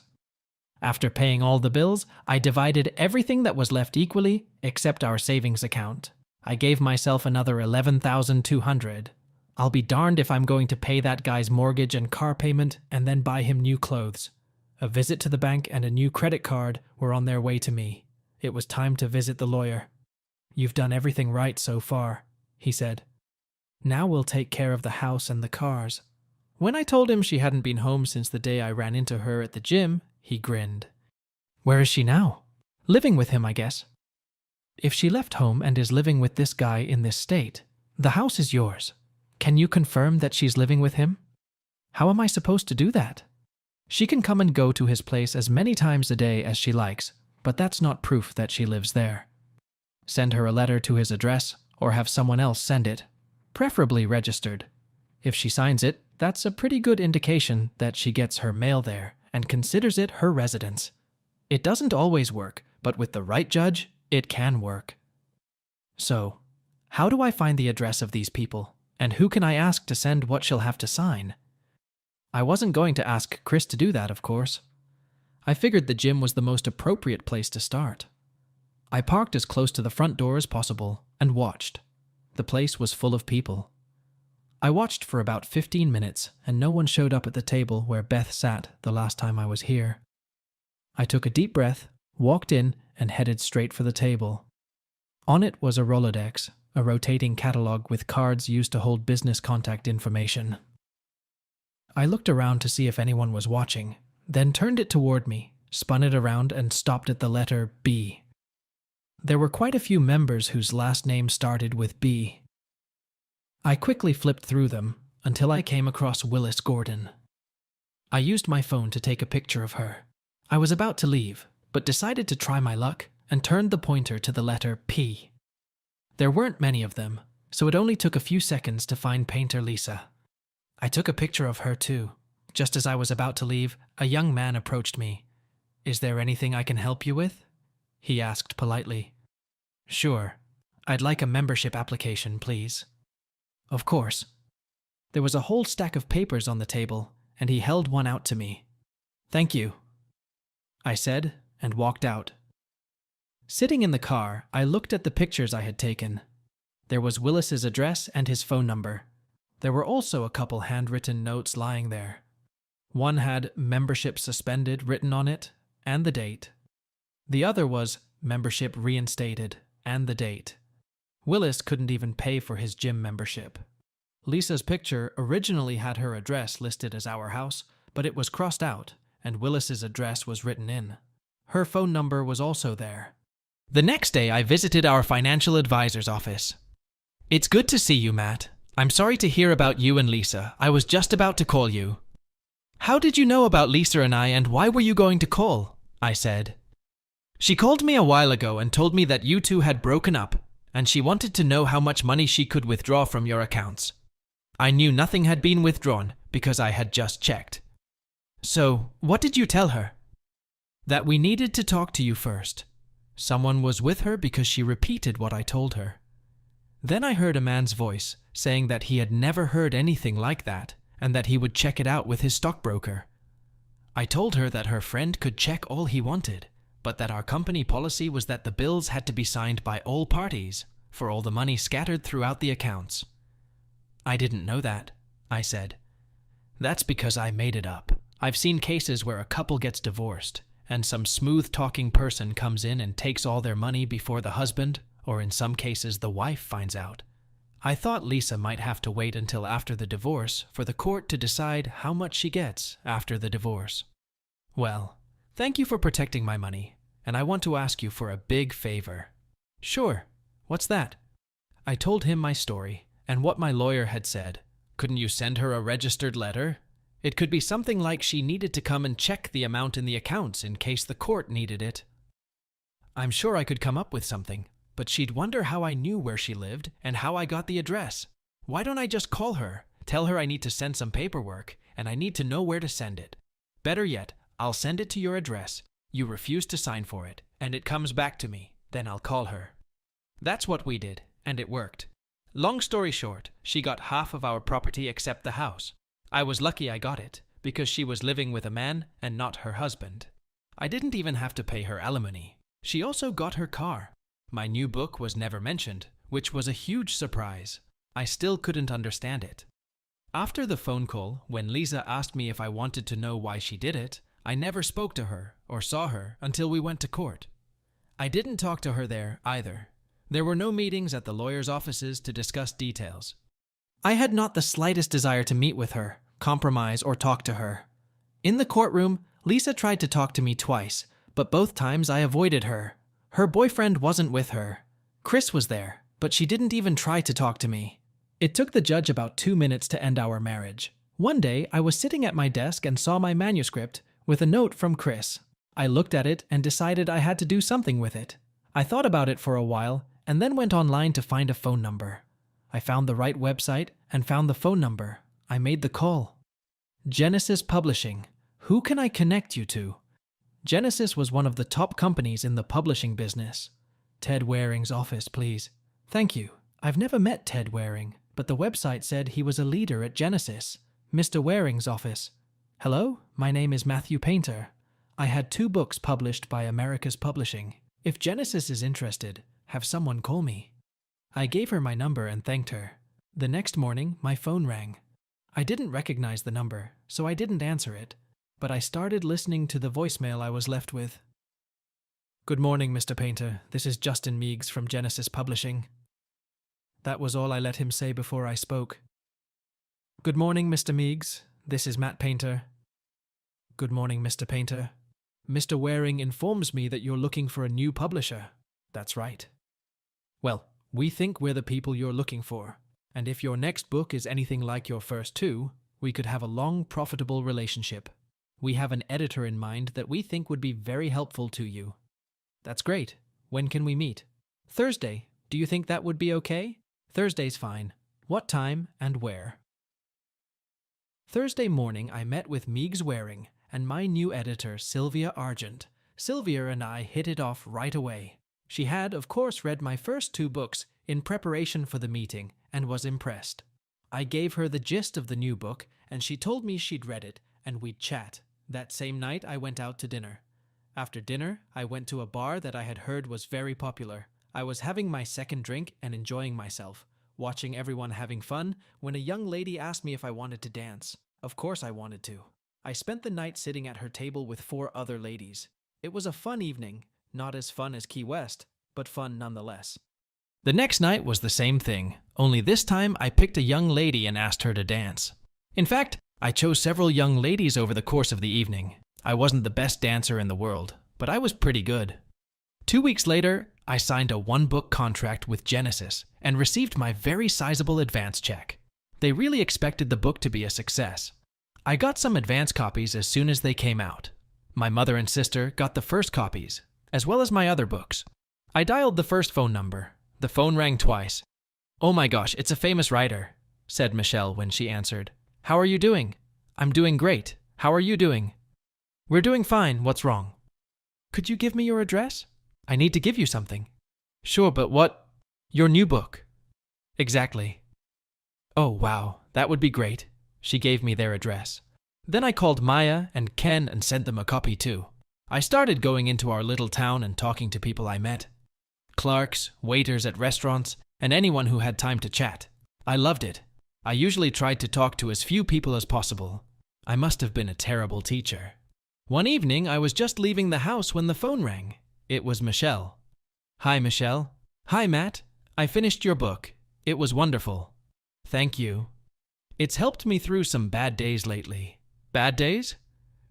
After paying all the bills, I divided everything that was left equally except our savings account. I gave myself another $11,200. I'll be darned if I'm going to pay that guy's mortgage and car payment and then buy him new clothes. A visit to the bank and a new credit card were on their way to me. It was time to visit the lawyer. "You've done everything right so far," he said. "Now we'll take care of the house and the cars." When I told him she hadn't been home since the day I ran into her at the gym, he grinned. "Where is she now?" "Living with him, I guess." "If she left home and is living with this guy in this state, the house is yours. Can you confirm that she's living with him?" "How am I supposed to do that?" "She can come and go to his place as many times a day as she likes, but that's not proof that she lives there. Send her a letter to his address or have someone else send it, preferably registered. If she signs it, that's a pretty good indication that she gets her mail there and considers it her residence. It doesn't always work, but with the right judge, it can work." "So, how do I find the address of these people, and who can I ask to send what she'll have to sign?" I wasn't going to ask Chris to do that, of course. I figured the gym was the most appropriate place to start. I parked as close to the front door as possible and watched. The place was full of people. I watched for about 15 minutes and no one showed up at the table where Beth sat the last time I was here. I took a deep breath, walked in, and headed straight for the table. On it was a Rolodex, a rotating catalog with cards used to hold business contact information. I looked around to see if anyone was watching, then turned it toward me, spun it around, and stopped at the letter B. There were quite a few members whose last name started with B. I quickly flipped through them until I came across Willis Gordon. I used my phone to take a picture of her. I was about to leave, but decided to try my luck and turned the pointer to the letter P. There weren't many of them, so it only took a few seconds to find Painter Lisa. I took a picture of her too. Just as I was about to leave, a young man approached me. "Is there anything I can help you with?" he asked politely. Sure. I'd like a membership application, please. Of course. There was a whole stack of papers on the table, and he held one out to me. Thank you, I said, and walked out. Sitting in the car, I looked at the pictures I had taken. There was Willis's address and his phone number. There were also a couple handwritten notes lying there. One had membership suspended written on it, and the date. The other was membership reinstated, and the date. Willis couldn't even pay for his gym membership. Lisa's picture originally had her address listed as our house, but it was crossed out, and Willis's address was written in. Her phone number was also there. The next day, I visited our financial advisor's office. It's good to see you, Matt. I'm sorry to hear about you and Lisa. I was just about to call you. How did you know about Lisa and I, and why were you going to call? I said. She called me a while ago and told me that you two had broken up, and she wanted to know how much money she could withdraw from your accounts. I knew nothing had been withdrawn because I had just checked. So, what did you tell her? That we needed to talk to you first. Someone was with her because she repeated what I told her. Then I heard a man's voice saying that he had never heard anything like that and that he would check it out with his stockbroker. I told her that her friend could check all he wanted, but that our company policy was that the bills had to be signed by all parties for all the money scattered throughout the accounts. I didn't know that, I said. That's because I made it up. I've seen cases where a couple gets divorced and some smooth-talking person comes in and takes all their money before the husband, or in some cases the wife, finds out. I thought Lisa might have to wait until after the divorce for the court to decide how much she gets after the divorce. Well, thank you for protecting my money, and I want to ask you for a big favor. Sure. What's that? I told him my story and what my lawyer had said. Couldn't you send her a registered letter? It could be something like she needed to come and check the amount in the accounts in case the court needed it. I'm sure I could come up with something, but she'd wonder how I knew where she lived and how I got the address. Why don't I just call her, tell her I need to send some paperwork, and I need to know where to send it? Better yet, I'll send it to your address. You refuse to sign for it, and it comes back to me. Then I'll call her. That's what we did, and it worked. Long story short, she got half of our property except the house. I was lucky I got it, because she was living with a man and not her husband. I didn't even have to pay her alimony. She also got her car. My new book was never mentioned, which was a huge surprise. I still couldn't understand it. After the phone call, when Lisa asked me if I wanted to know why she did it, I never spoke to her or saw her until we went to court. I didn't talk to her there either. There were no meetings at the lawyer's offices to discuss details. I had not the slightest desire to meet with her, compromise, or talk to her. In the courtroom, Lisa tried to talk to me twice, but both times I avoided her. Her boyfriend wasn't with her. Chris was there, but she didn't even try to talk to me. It took the judge about 2 minutes to end our marriage. One day, I was sitting at my desk and saw my manuscript with a note from Chris. I looked at it and decided I had to do something with it. I thought about it for a while and then went online to find a phone number. I found the right website and found the phone number. I made the call. Genesis Publishing. Who can I connect you to? Genesis was one of the top companies in the publishing business. Ted Waring's office, please. Thank you. I've never met Ted Waring, but the website said he was a leader at Genesis. Mr. Waring's office. Hello, my name is Matthew Painter. I had 2 books published by America's Publishing. If Genesis is interested, have someone call me. I gave her my number and thanked her. The next morning, my phone rang. I didn't recognize the number, so I didn't answer it, but I started listening to the voicemail I was left with. Good morning, Mr. Painter. This is Justin Meigs from Genesis Publishing. That was all I let him say before I spoke. Good morning, Mr. Meigs. This is Matt Painter. Good morning, Mr. Painter. Mr. Waring informs me that you're looking for a new publisher. That's right. Well, we think we're the people you're looking for, and if your next book is anything like your first 2, we could have a long, profitable relationship. We have an editor in mind that we think would be very helpful to you. That's great. When can we meet? Thursday. Do you think that would be okay? Thursday's fine. What time and where? Thursday morning, I met with Meigs Waring and my new editor, Sylvia Argent. Sylvia and I hit it off right away. She had, of course, read my first 2 books in preparation for the meeting and was impressed. I gave her the gist of the new book, and she told me she'd read it, and we'd chat. That same night, I went out to dinner. After dinner, I went to a bar that I had heard was very popular. I was having my second drink and enjoying myself, watching everyone having fun, when a young lady asked me if I wanted to dance. Of course I wanted to. I spent the night sitting at her table with 4 other ladies. It was a fun evening, not as fun as Key West, but fun nonetheless. The next night was the same thing, only this time I picked a young lady and asked her to dance. In fact, I chose several young ladies over the course of the evening. I wasn't the best dancer in the world, but I was pretty good. 2 weeks later, I signed a 1-book contract with Genesis and received my very sizable advance check. They really expected the book to be a success. I got some advance copies as soon as they came out. My mother and sister got the first copies, as well as my other books. I dialed the first phone number. The phone rang twice. "Oh my gosh, it's a famous writer," said Michelle when she answered. "How are you doing?" "I'm doing great. How are you doing?" "We're doing fine. What's wrong?" "Could you give me your address? I need to give you something." "Sure, but what?" "Your new book." "Exactly." "Oh, wow. That would be great." She gave me their address. Then I called Maya and Ken and sent them a copy too. I started going into our little town and talking to people I met. Clerks, waiters at restaurants, and anyone who had time to chat. I loved it. I usually tried to talk to as few people as possible. I must have been a terrible teacher. One evening, I was just leaving the house when the phone rang. It was Michelle. "Hi, Michelle." "Hi, Matt. I finished your book. It was wonderful." "Thank you. It's helped me through some bad days lately." "Bad days?"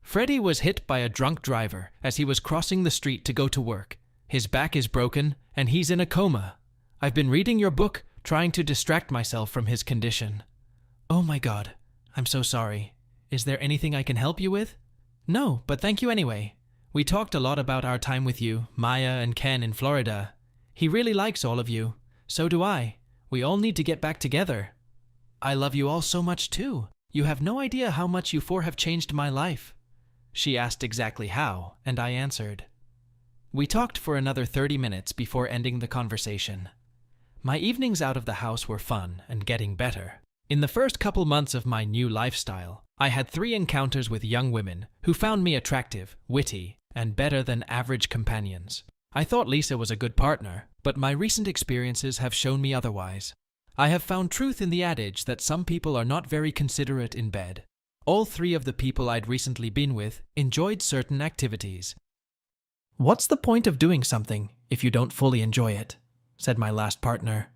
"Freddie was hit by a drunk driver as he was crossing the street to go to work. His back is broken, and he's in a coma. I've been reading your book, trying to distract myself from his condition." "Oh my God. I'm so sorry. Is there anything I can help you with?" "No, but thank you anyway. We talked a lot about our time with you, Maya and Ken in Florida. He really likes all of you. So do I. We all need to get back together." "I love you all so much too. You have no idea how much you 4 have changed my life." She asked exactly how, and I answered. We talked for another 30 minutes before ending the conversation. My evenings out of the house were fun and getting better. In the first couple months of my new lifestyle, I had 3 encounters with young women who found me attractive, witty, and better than average companions. I thought Lisa was a good partner, but my recent experiences have shown me otherwise. I have found truth in the adage that some people are not very considerate in bed. All 3 of the people I'd recently been with enjoyed certain activities. "What's the point of doing something if you don't fully enjoy it?" said my last partner.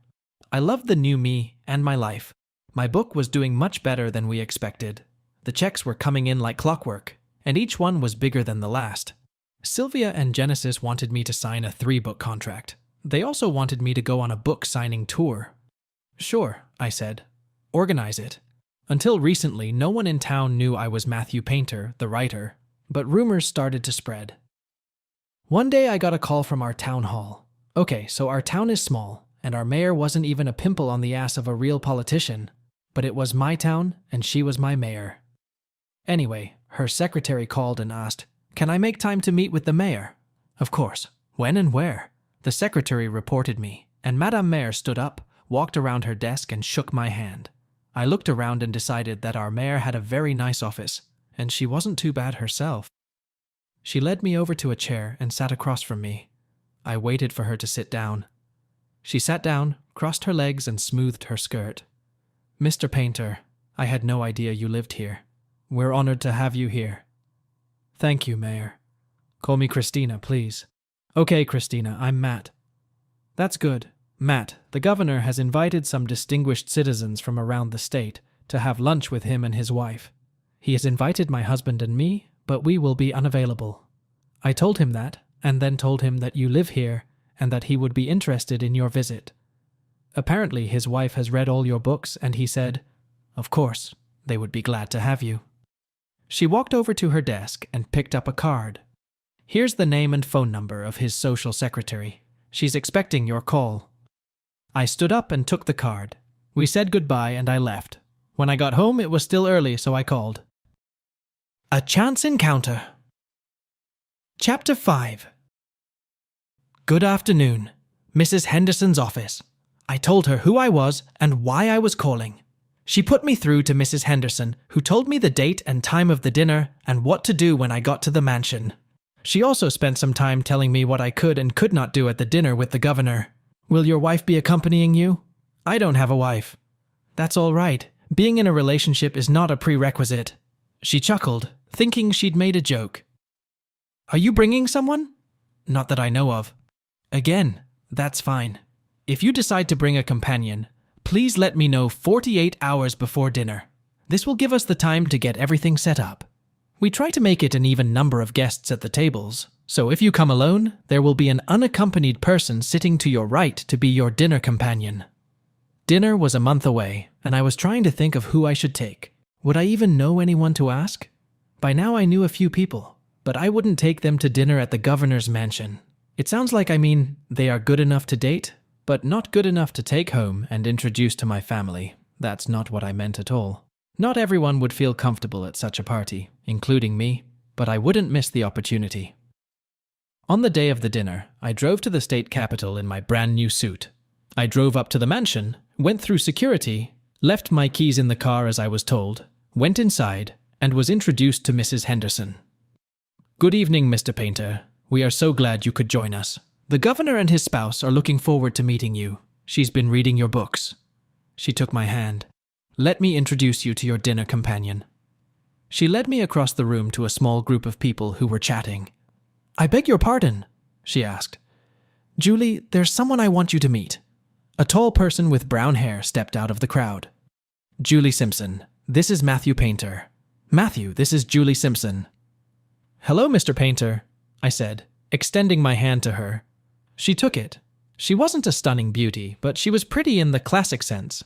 I loved the new me and my life. My book was doing much better than we expected. The checks were coming in like clockwork, and each one was bigger than the last. Sylvia and Genesis wanted me to sign a 3-book contract. They also wanted me to go on a book signing tour. "Sure," I said. "Organize it." Until recently, no one in town knew I was Matthew Painter, the writer, but rumors started to spread. One day I got a call from our town hall. Okay, so our town is small, and our mayor wasn't even a pimple on the ass of a real politician, but it was my town, and she was my mayor. Anyway, her secretary called and asked, "Can I make time to meet with the mayor?" Of course. When and where? The secretary reported me, and Madame Mayor stood up, walked around her desk, and shook my hand. I looked around and decided that our mayor had a very nice office, and she wasn't too bad herself. She led me over to a chair and sat across from me. I waited for her to sit down. She sat down, crossed her legs, and smoothed her skirt. "Mr. Painter, I had no idea you lived here. We're honored to have you here." "Thank you, Mayor. Call me Christina, please." "Okay, Christina, I'm Matt." "That's good. Matt, the governor has invited some distinguished citizens from around the state to have lunch with him and his wife. He has invited my husband and me, but we will be unavailable." I told him that, and then told him that you live here and that he would be interested in your visit. Apparently his wife has read all your books, and he said, of course, they would be glad to have you. She walked over to her desk and picked up a card. "Here's the name and phone number of his social secretary. She's expecting your call." I stood up and took the card. We said goodbye and I left. When I got home, it was still early, so I called. A Chance Encounter. Chapter 5. Good afternoon. Mrs. Henderson's office. I told her who I was and why I was calling. She put me through to Mrs. Henderson, who told me the date and time of the dinner and what to do when I got to the mansion. She also spent some time telling me what I could and could not do at the dinner with the governor. Will your wife be accompanying you? I don't have a wife. That's all right. Being in a relationship is not a prerequisite. She chuckled, thinking she'd made a joke. Are you bringing someone? Not that I know of. Again, that's fine. If you decide to bring a companion, please let me know 48 hours before dinner. This will give us the time to get everything set up. We try to make it an even number of guests at the tables, so if you come alone, there will be an unaccompanied person sitting to your right to be your dinner companion. Dinner was a month away, and I was trying to think of who I should take. Would I even know anyone to ask? By now I knew a few people, but I wouldn't take them to dinner at the governor's mansion. It sounds like they are good enough to date, but not good enough to take home and introduce to my family. That's not what I meant at all. Not everyone would feel comfortable at such a party, including me, but I wouldn't miss the opportunity. On the day of the dinner, I drove to the state capitol in my brand new suit. I drove up to the mansion, went through security, left my keys in the car as I was told, went inside, and was introduced to Mrs. Henderson. Good evening, Mr. Painter. We are so glad you could join us. The governor and his spouse are looking forward to meeting you. She's been reading your books. She took my hand. Let me introduce you to your dinner companion. She led me across the room to a small group of people who were chatting. I beg your pardon, she asked. Julie, there's someone I want you to meet. A tall person with brown hair stepped out of the crowd. Julie Simpson, this is Matthew Painter. Matthew, this is Julie Simpson. Hello, Mr. Painter, I said, extending my hand to her. She took it. She wasn't a stunning beauty, but she was pretty in the classic sense.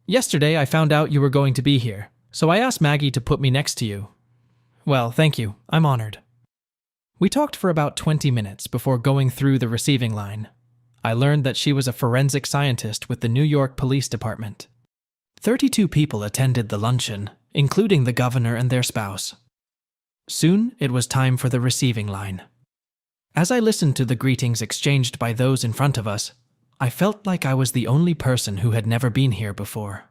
Yesterday, I found out you were going to be here, so I asked Maggie to put me next to you. Well, thank you. I'm honored. We talked for about 20 minutes before going through the receiving line. I learned that she was a forensic scientist with the New York Police Department. 32 people attended the luncheon, including the governor and their spouse. Soon, it was time for the receiving line. As I listened to the greetings exchanged by those in front of us, I felt like I was the only person who had never been here before.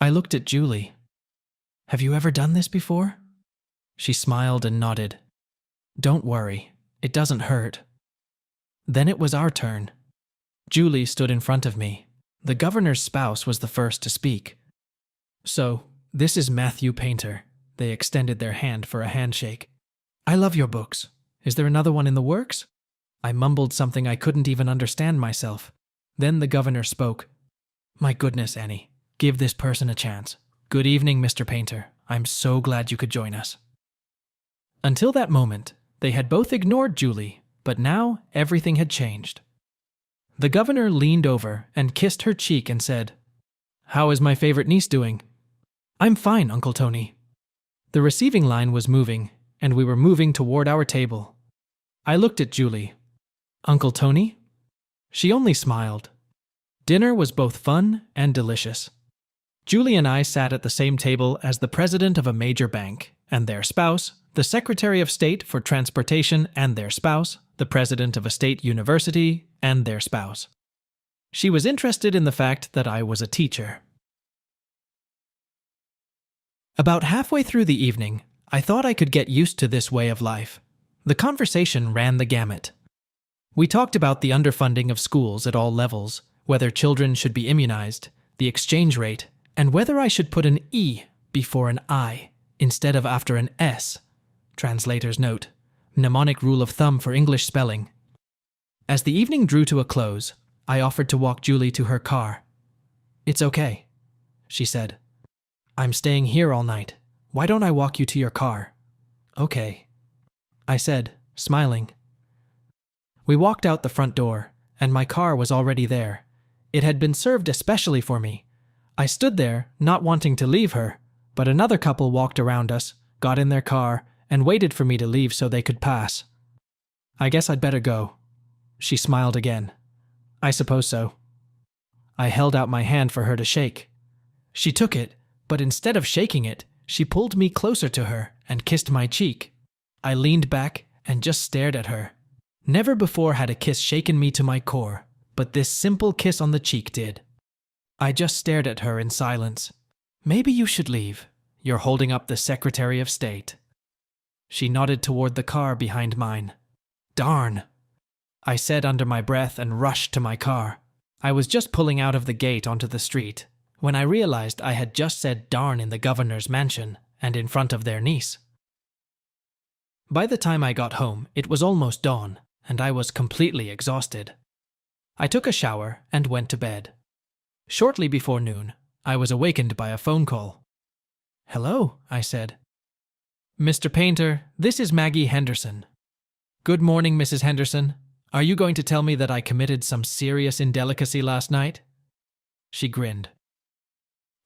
I looked at Julie. Have you ever done this before? She smiled and nodded. Don't worry, it doesn't hurt. Then it was our turn. Julie stood in front of me. The governor's spouse was the first to speak. So, this is Matthew Painter. They extended their hand for a handshake. I love your books. Is there another one in the works? I mumbled something I couldn't even understand myself. Then the governor spoke. My goodness, Annie. Give this person a chance. Good evening, Mr. Painter. I'm so glad you could join us. Until that moment, they had both ignored Julie, but now everything had changed. The governor leaned over and kissed her cheek and said, How is my favorite niece doing? I'm fine, Uncle Tony. The receiving line was moving, and we were moving toward our table. I looked at Julie. Uncle Tony? She only smiled. Dinner was both fun and delicious. Julie and I sat at the same table as the president of a major bank, and their spouse, the Secretary of State for Transportation and their spouse, the president of a state university and their spouse. She was interested in the fact that I was a teacher. About halfway through the evening, I thought I could get used to this way of life. The conversation ran the gamut. We talked about the underfunding of schools at all levels, whether children should be immunized, the exchange rate, and whether I should put an E before an I instead of after an S. Translator's note. Mnemonic rule of thumb for English spelling. As the evening drew to a close, I offered to walk Julie to her car. It's okay, she said. I'm staying here all night. Why don't I walk you to your car? Okay, I said, smiling. We walked out the front door, and my car was already there. It had been served especially for me. I stood there, not wanting to leave her, but another couple walked around us, got in their car, and waited for me to leave so they could pass. I guess I'd better go. She smiled again. I suppose so. I held out my hand for her to shake. She took it, but instead of shaking it, she pulled me closer to her and kissed my cheek. I leaned back and just stared at her. Never before had a kiss shaken me to my core, but this simple kiss on the cheek did. I just stared at her in silence. Maybe you should leave. You're holding up the Secretary of State. She nodded toward the car behind mine. Darn, I said under my breath and rushed to my car. I was just pulling out of the gate onto the street when I realized I had just said darn in the governor's mansion and in front of their niece. By the time I got home, it was almost dawn, and I was completely exhausted. I took a shower and went to bed. Shortly before noon, I was awakened by a phone call. Hello, I said. Mr. Painter, this is Maggie Henderson. Good morning, Mrs. Henderson. Are you going to tell me that I committed some serious indelicacy last night? She grinned.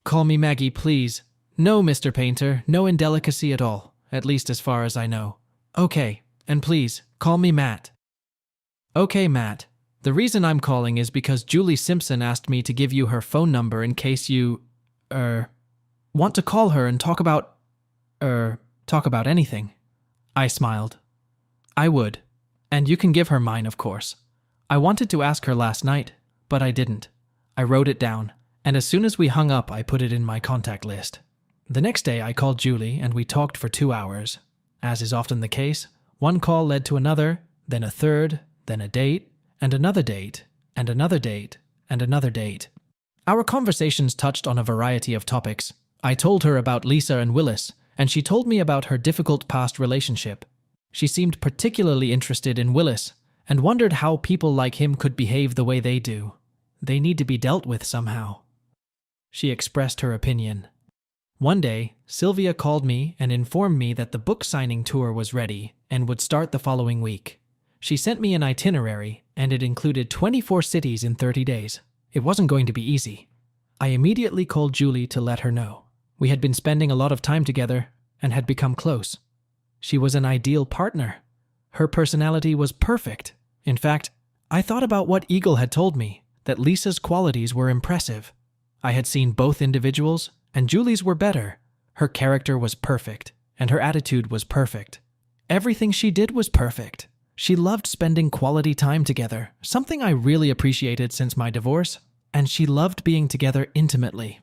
Call me Maggie, please. No, Mr. Painter, no indelicacy at all, at least as far as I know. Okay, and please, call me Matt. Okay, Matt. The reason I'm calling is because Julie Simpson asked me to give you her phone number in case you, want to call her and talk about anything. I smiled. I would. And you can give her mine, of course. I wanted to ask her last night, but I didn't. I wrote it down, and as soon as we hung up, I put it in my contact list. The next day, I called Julie, and we talked for 2 hours. As is often the case, one call led to another, then a third, then a date, and another date, and another date, and another date. Our conversations touched on a variety of topics. I told her about Lisa and Willis, and she told me about her difficult past relationship. She seemed particularly interested in Willis, and wondered how people like him could behave the way they do. They need to be dealt with somehow. She expressed her opinion. One day, Sylvia called me and informed me that the book signing tour was ready and would start the following week. She sent me an itinerary, and it included 24 cities in 30 days. It wasn't going to be easy. I immediately called Julie to let her know. We had been spending a lot of time together and had become close. She was an ideal partner. Her personality was perfect. In fact, I thought about what Eagle had told me, that Lisa's qualities were impressive. I had seen both individuals, and Julie's were better. Her character was perfect, and her attitude was perfect. Everything she did was perfect. She loved spending quality time together, something I really appreciated since my divorce, and she loved being together intimately.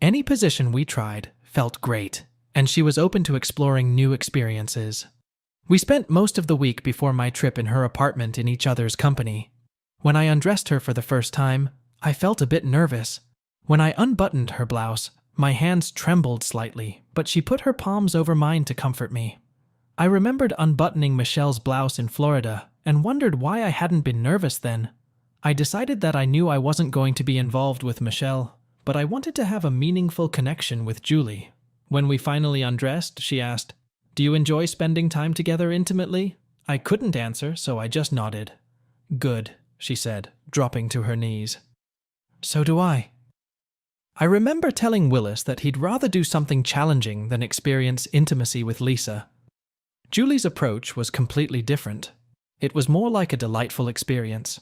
Any position we tried felt great, and she was open to exploring new experiences. We spent most of the week before my trip in her apartment in each other's company. When I undressed her for the first time, I felt a bit nervous. When I unbuttoned her blouse, my hands trembled slightly, but she put her palms over mine to comfort me. I remembered unbuttoning Michelle's blouse in Florida and wondered why I hadn't been nervous then. I decided that I knew I wasn't going to be involved with Michelle, but I wanted to have a meaningful connection with Julie. When we finally undressed, she asked, "Do you enjoy spending time together intimately?" I couldn't answer, so I just nodded. "Good," she said, dropping to her knees. "So do I." I remember telling Willis that he'd rather do something challenging than experience intimacy with Lisa. Julie's approach was completely different. It was more like a delightful experience.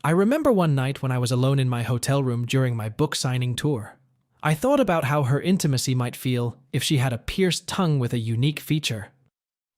I remember one night when I was alone in my hotel room during my book signing tour. I thought about how her intimacy might feel if she had a pierced tongue with a unique feature.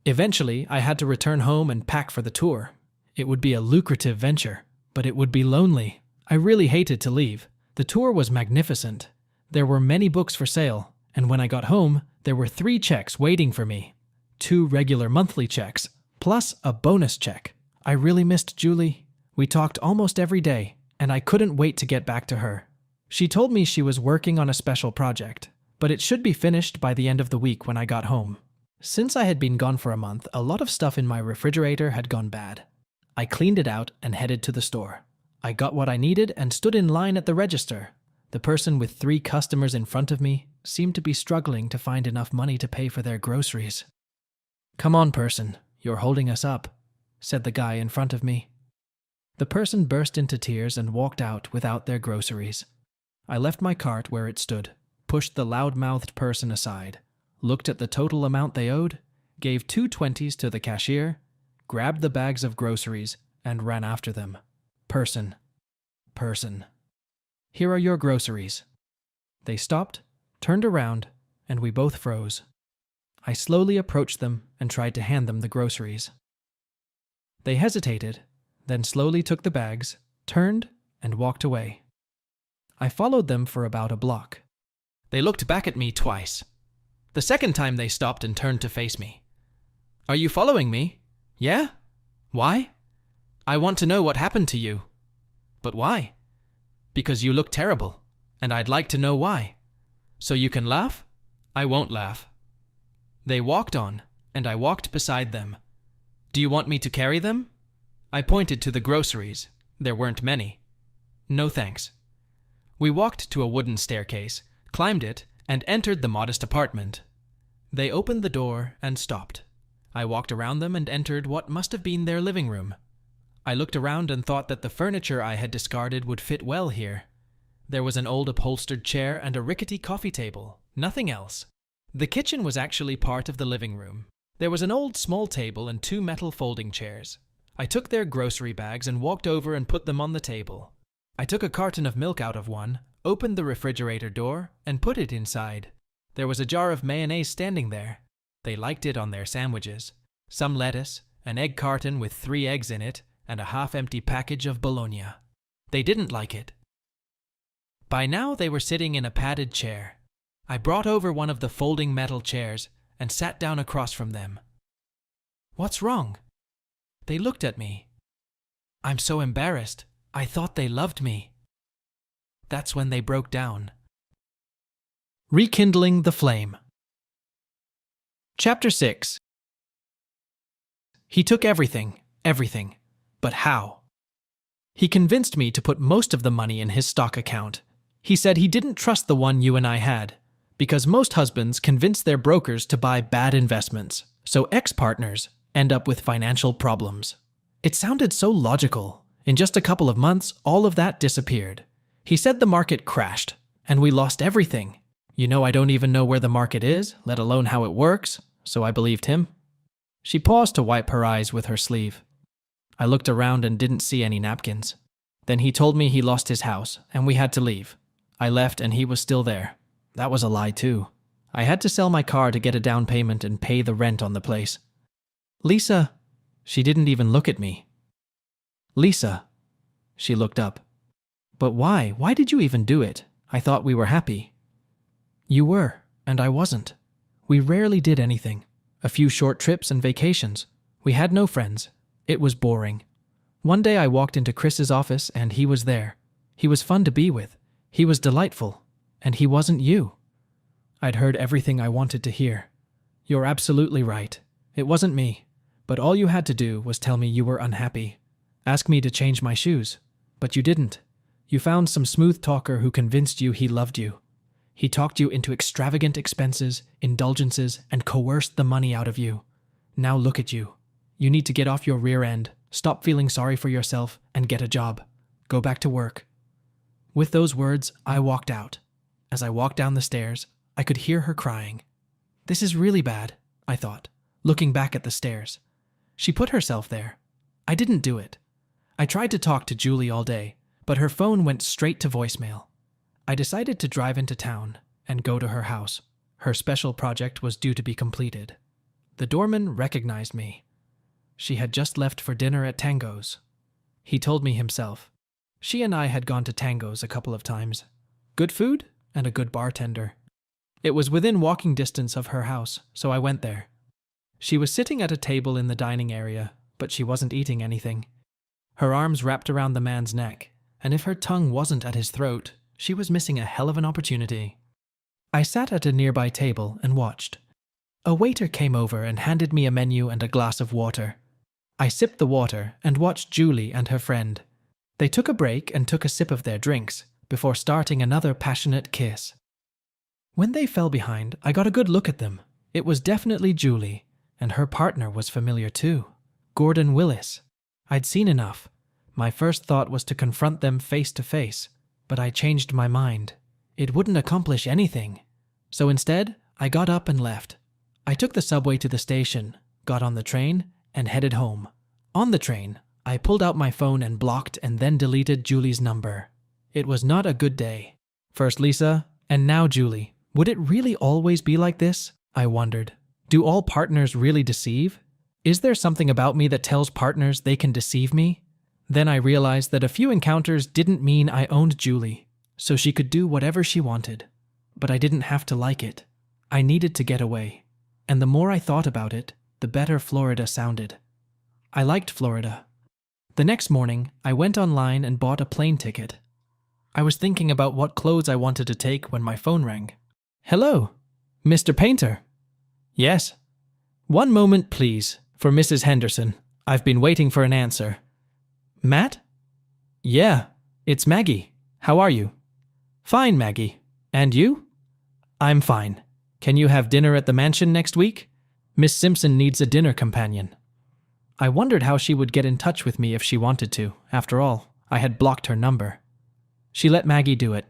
Eventually, I had to return home and pack for the tour. It would be a lucrative venture, but it would be lonely. I really hated to leave. The tour was magnificent. There were many books for sale, and when I got home, there were 3 checks waiting for me. 2 regular monthly checks, plus a bonus check. I really missed Julie. We talked almost every day, and I couldn't wait to get back to her. She told me she was working on a special project, but it should be finished by the end of the week when I got home. Since I had been gone for a month, a lot of stuff in my refrigerator had gone bad. I cleaned it out and headed to the store. I got what I needed and stood in line at the register. The person with 3 customers in front of me seemed to be struggling to find enough money to pay for their groceries. "Come on, person, you're holding us up," said the guy in front of me. The person burst into tears and walked out without their groceries. I left my cart where it stood, pushed the loud-mouthed person aside, looked at the total amount they owed, gave 2 20s to the cashier, grabbed the bags of groceries, and ran after them. Person. Here are your groceries." They stopped, turned around, and we both froze. I slowly approached them and tried to hand them the groceries. They hesitated, then slowly took the bags, turned, and walked away. I followed them for about a block. They looked back at me twice. The second time they stopped and turned to face me. "Are you following me?" "Yeah." "Why?" "I want to know what happened to you." "But why?" "Because you look terrible, and I'd like to know why." "So you can laugh?" "I won't laugh." They walked on, and I walked beside them. "Do you want me to carry them?" I pointed to the groceries. There weren't many. "No thanks." We walked to a wooden staircase, climbed it, and entered the modest apartment. They opened the door and stopped. I walked around them and entered what must have been their living room. I looked around and thought that the furniture I had discarded would fit well here. There was an old upholstered chair and a rickety coffee table, nothing else. The kitchen was actually part of the living room. There was an old small table and 2 metal folding chairs. I took their grocery bags and walked over and put them on the table. I took a carton of milk out of one, opened the refrigerator door, and put it inside. There was a jar of mayonnaise standing there. They liked it on their sandwiches. Some lettuce, an egg carton with 3 eggs in it, and a half-empty package of bologna. They didn't like it. By now they were sitting in a padded chair. I brought over one of the folding metal chairs and sat down across from them. "What's wrong?" They looked at me. "I'm so embarrassed. I thought they loved me." That's when they broke down. Rekindling the flame. Chapter 6. He took everything. But how? He convinced me to put most of the money in his stock account. He said he didn't trust the one you and I had, because most husbands convince their brokers to buy bad investments, so ex-partners end up with financial problems. It sounded so logical. In just a couple of months, all of that disappeared. He said the market crashed, and we lost everything. You know, I don't even know where the market is, let alone how it works, so I believed him. She paused to wipe her eyes with her sleeve. I looked around and didn't see any napkins. Then he told me he lost his house, and we had to leave. I left and he was still there. That was a lie too. I had to sell my car to get a down payment and pay the rent on the place. "Lisa," she didn't even look at me. "Lisa." She looked up. "But why? Why did you even do it? I thought we were happy." "You were, and I wasn't. We rarely did anything. A few short trips and vacations. We had no friends. It was boring. One day I walked into Chris's office and he was there. He was fun to be with. He was delightful. And he wasn't you." I'd heard everything I wanted to hear. "You're absolutely right. It wasn't me. But all you had to do was tell me you were unhappy. Ask me to change my shoes. But you didn't. You found some smooth talker who convinced you he loved you. He talked you into extravagant expenses, indulgences, and coerced the money out of you. Now look at you. You need to get off your rear end, stop feeling sorry for yourself, and get a job. Go back to work." With those words, I walked out. As I walked down the stairs, I could hear her crying. This is really bad, I thought, looking back at the stairs. She put herself there. I didn't do it. I tried to talk to Julie all day, but her phone went straight to voicemail. I decided to drive into town and go to her house. Her special project was due to be completed. The doorman recognized me. She had just left for dinner at Tango's. He told me himself. She and I had gone to Tango's a couple of times. Good food and a good bartender. It was within walking distance of her house, so I went there. She was sitting at a table in the dining area, but she wasn't eating anything. Her arms wrapped around the man's neck, and if her tongue wasn't at his throat, she was missing a hell of an opportunity. I sat at a nearby table and watched. A waiter came over and handed me a menu and a glass of water. I sipped the water and watched Julie and her friend. They took a break and took a sip of their drinks before starting another passionate kiss. When they fell behind, I got a good look at them. It was definitely Julie, and her partner was familiar too. Gordon Willis. I'd seen enough. My first thought was to confront them face to face, but I changed my mind. It wouldn't accomplish anything. So instead, I got up and left. I took the subway to the station, got on the train, and headed home. On the train, I pulled out my phone and blocked and then deleted Julie's number. It was not a good day. First Lisa, and now Julie. Would it really always be like this? I wondered. Do all partners really deceive? Is there something about me that tells partners they can deceive me? Then I realized that a few encounters didn't mean I owned Julie, so she could do whatever she wanted. But I didn't have to like it. I needed to get away. And the more I thought about it, the better Florida sounded. I liked Florida. The next morning, I went online and bought a plane ticket. I was thinking about what clothes I wanted to take when my phone rang. Hello, Mr. Painter. Yes. One moment, please, for Mrs. Henderson. I've been waiting for an answer. Matt? Yeah, it's Maggie. How are you? Fine, Maggie. And you? I'm fine. Can you have dinner at the mansion next week? Miss Simpson needs a dinner companion. I wondered how she would get in touch with me if she wanted to. After all, I had blocked her number. She let Maggie do it.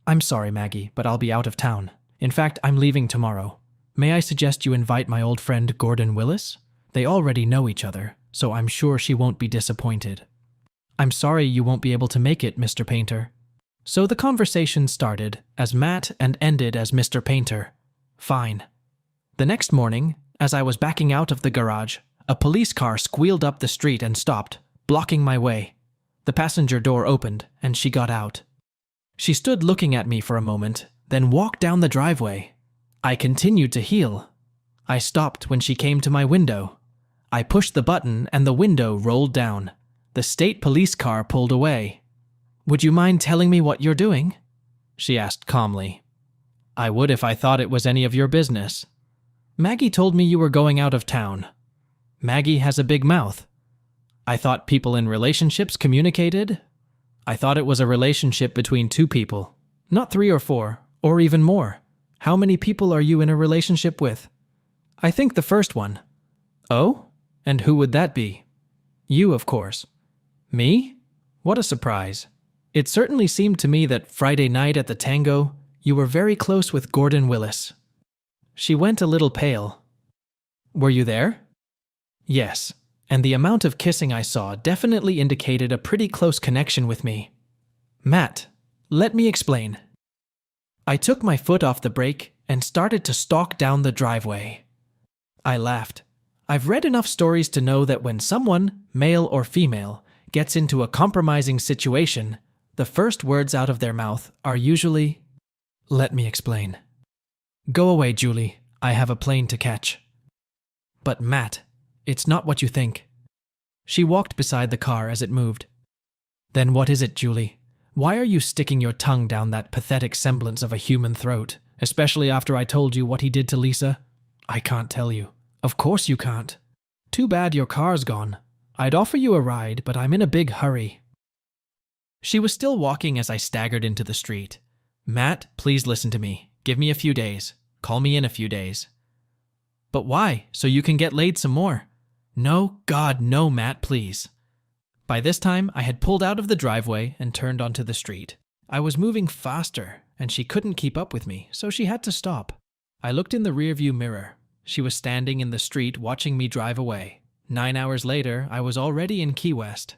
I'm sorry, Maggie, but I'll be out of town. In fact, I'm leaving tomorrow. May I suggest you invite my old friend Gordon Willis? They already know each other, so I'm sure she won't be disappointed. I'm sorry you won't be able to make it, Mr. Painter. So the conversation started as Matt and ended as Mr. Painter. Fine. The next morning, as I was backing out of the garage, a police car squealed up the street and stopped, blocking my way. The passenger door opened, and she got out. She stood looking at me for a moment, then walked down the driveway. I continued to heel. I stopped when she came to my window. I pushed the button and the window rolled down. The state police car pulled away. Would you mind telling me what you're doing? She asked calmly. I would if I thought it was any of your business. Maggie told me you were going out of town. Maggie has a big mouth. I thought people in relationships communicated. I thought it was a relationship between two people, not 3 or 4, or even more. How many people are you in a relationship with? I think the first one. Oh? And who would that be? You, of course. Me? What a surprise. It certainly seemed to me that Friday night at the tango, you were very close with Gordon Willis. She went a little pale. Were you there? Yes, and the amount of kissing I saw definitely indicated a pretty close connection with me. Matt, let me explain. I took my foot off the brake and started to stalk down the driveway. I laughed. I've read enough stories to know that when someone, male or female, gets into a compromising situation, the first words out of their mouth are usually, "Let me explain." Go away, Julie. I have a plane to catch. But Matt, it's not what you think. She walked beside the car as it moved. Then what is it, Julie? Why are you sticking your tongue down that pathetic semblance of a human throat, especially after I told you what he did to Lisa? I can't tell you. Of course you can't. Too bad your car's gone. I'd offer you a ride, but I'm in a big hurry. She was still walking as I staggered into the street. Matt, please listen to me. Give me a few days. Call me in a few days. But why? So you can get laid some more. No, God, no, Matt, please. By this time, I had pulled out of the driveway and turned onto the street. I was moving faster, and she couldn't keep up with me, so she had to stop. I looked in the rearview mirror. She was standing in the street watching me drive away. 9 hours later, I was already in Key West.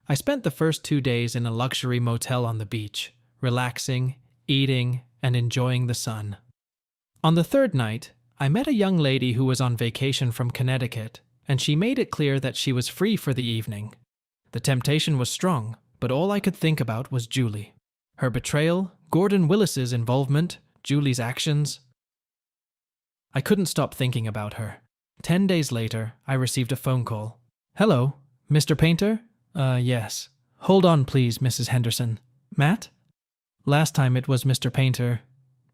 I spent the first 2 days in a luxury motel on the beach, relaxing, eating, and enjoying the sun. On the third night, I met a young lady who was on vacation from Connecticut, and she made it clear that she was free for the evening. The temptation was strong, but all I could think about was Julie. Her betrayal, Gordon Willis's involvement, Julie's actions. I couldn't stop thinking about her. 10 days later, I received a phone call. Hello, Mr. Painter? Yes. Hold on, please, Mrs. Henderson. Matt? Last time it was Mr. Painter.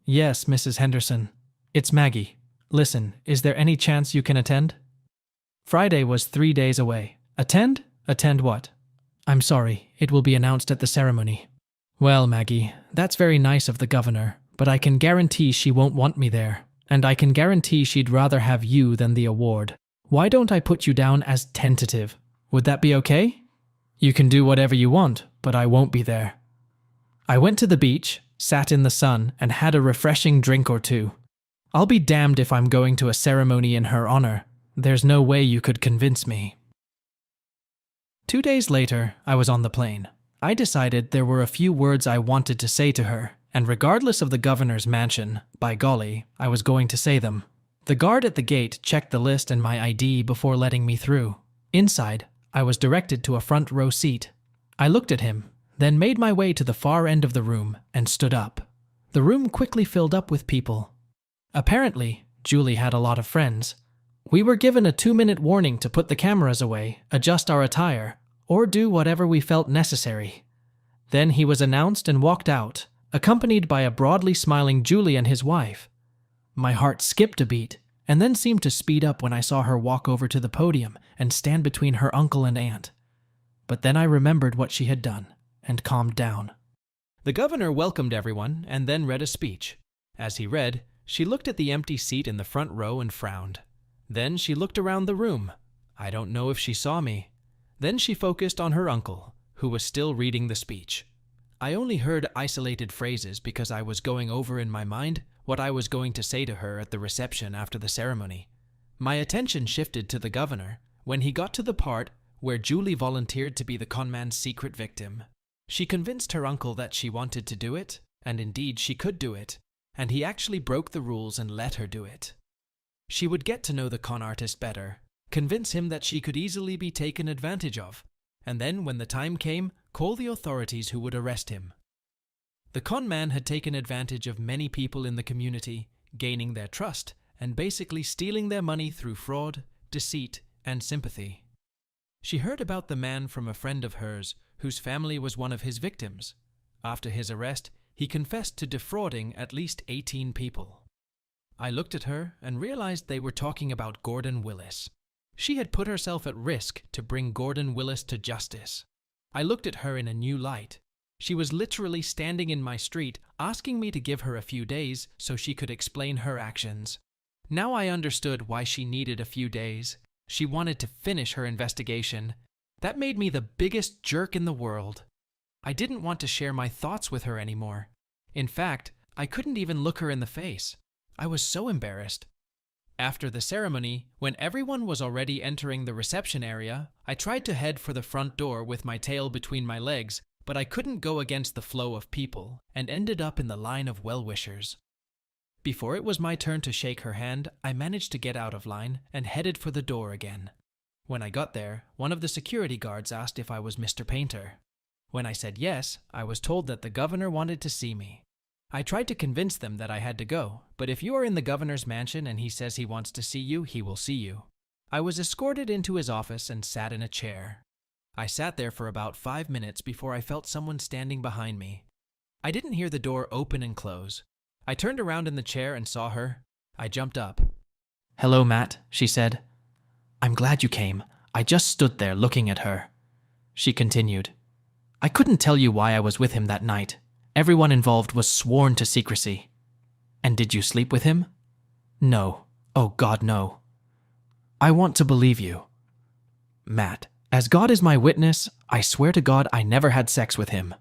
Yes, Mrs. Henderson. It's Maggie. Listen, is there any chance you can attend? Friday was 3 days away. Attend? Attend what? I'm sorry, it will be announced at the ceremony. Well, Maggie, that's very nice of the governor, but I can guarantee she won't want me there. And I can guarantee she'd rather have you than the award. Why don't I put you down as tentative? Would that be okay? You can do whatever you want, but I won't be there. I went to the beach, sat in the sun, and had a refreshing drink or two. I'll be damned if I'm going to a ceremony in her honor. There's no way you could convince me. 2 days later, I was on the plane. I decided there were a few words I wanted to say to her, and regardless of the governor's mansion, by golly, I was going to say them. The guard at the gate checked the list and my ID before letting me through. Inside, I was directed to a front row seat. I looked at him, then made my way to the far end of the room and stood up. The room quickly filled up with people. Apparently, Julie had a lot of friends. We were given a 2-minute warning to put the cameras away, adjust our attire, or do whatever we felt necessary. Then he was announced and walked out, accompanied by a broadly smiling Julie and his wife. My heart skipped a beat, and then seemed to speed up when I saw her walk over to the podium and stand between her uncle and aunt. But then I remembered what she had done, and calmed down. The governor welcomed everyone and then read a speech. As he read, she looked at the empty seat in the front row and frowned. Then she looked around the room. I don't know if she saw me. Then she focused on her uncle, who was still reading the speech. I only heard isolated phrases because I was going over in my mind what I was going to say to her at the reception after the ceremony. My attention shifted to the governor when he got to the part where Julie volunteered to be the conman's secret victim. She convinced her uncle that she wanted to do it, and indeed she could do it, and he actually broke the rules and let her do it. She would get to know the con artist better, convince him that she could easily be taken advantage of, and then when the time came, call the authorities who would arrest him. The con man had taken advantage of many people in the community, gaining their trust, and basically stealing their money through fraud, deceit, and sympathy. She heard about the man from a friend of hers, whose family was one of his victims. After his arrest, he confessed to defrauding at least 18 people. I looked at her and realized they were talking about Gordon Willis. She had put herself at risk to bring Gordon Willis to justice. I looked at her in a new light. She was literally standing in my street, asking me to give her a few days so she could explain her actions. Now I understood why she needed a few days. She wanted to finish her investigation. That made me the biggest jerk in the world. I didn't want to share my thoughts with her anymore. In fact, I couldn't even look her in the face. I was so embarrassed. After the ceremony, when everyone was already entering the reception area, I tried to head for the front door with my tail between my legs, but I couldn't go against the flow of people and ended up in the line of well-wishers. Before it was my turn to shake her hand, I managed to get out of line and headed for the door again. When I got there, one of the security guards asked if I was Mr. Painter. When I said yes, I was told that the governor wanted to see me. I tried to convince them that I had to go, but if you are in the governor's mansion and he says he wants to see you, he will see you. I was escorted into his office and sat in a chair. I sat there for about 5 minutes before I felt someone standing behind me. I didn't hear the door open and close. I turned around in the chair and saw her. I jumped up. "Hello, Matt," she said. "I'm glad you came. I just stood there looking at her." She continued. "I couldn't tell you why I was with him that night. Everyone involved was sworn to secrecy." "And did you sleep with him?" "No. Oh God, no." "I want to believe you." "Matt, as God is my witness, I swear to God I never had sex with him.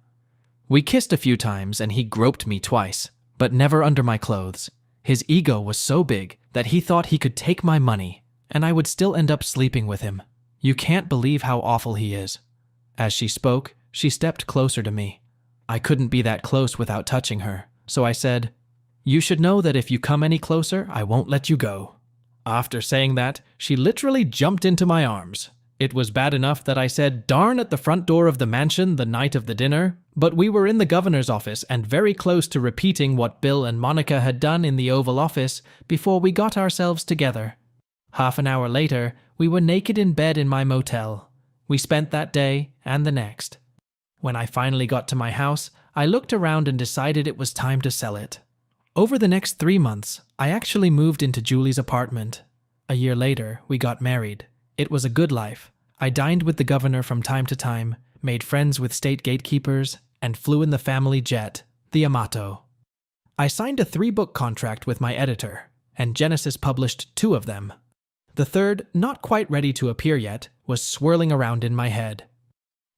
We kissed a few times and he groped me twice, but never under my clothes. His ego was so big that he thought he could take my money, and I would still end up sleeping with him. You can't believe how awful he is." As she spoke, she stepped closer to me. I couldn't be that close without touching her, so I said, "You should know that if you come any closer, I won't let you go." After saying that, she literally jumped into my arms. It was bad enough that I said darn at the front door of the mansion the night of the dinner, but we were in the governor's office and very close to repeating what Bill and Monica had done in the Oval Office before we got ourselves together. Half an hour later, we were naked in bed in my motel. We spent that day and the next. When I finally got to my house, I looked around and decided it was time to sell it. Over the next 3 months, I actually moved into Julie's apartment. A year later, we got married. It was a good life. I dined with the governor from time to time, made friends with state gatekeepers, and flew in the family jet, the Amato. I signed a 3-book contract with my editor, and Genesis published 2 of them. The third, not quite ready to appear yet, was swirling around in my head.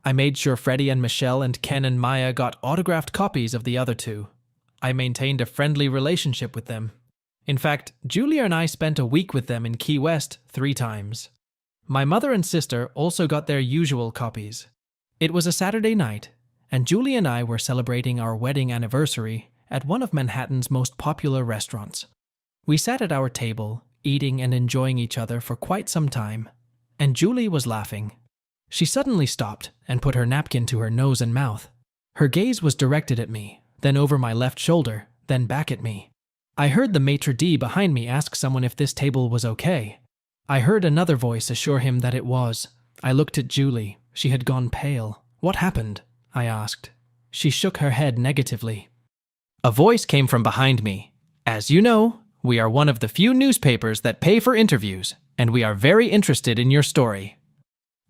I made sure Freddie and Michelle and Ken and Maya got autographed copies of the other 2. I maintained a friendly relationship with them. In fact, Julia and I spent a week with them in Key West 3 times. My mother and sister also got their usual copies. It was a Saturday night, and Julia and I were celebrating our wedding anniversary at one of Manhattan's most popular restaurants. We sat at our table, eating and enjoying each other for quite some time, and Julie was laughing. She suddenly stopped and put her napkin to her nose and mouth. Her gaze was directed at me, then over my left shoulder, then back at me. I heard the maitre d' behind me ask someone if this table was okay. I heard another voice assure him that it was. I looked at Julie. She had gone pale. "What happened?" I asked. She shook her head negatively. A voice came from behind me. "As you know, we are one of the few newspapers that pay for interviews, and we are very interested in your story."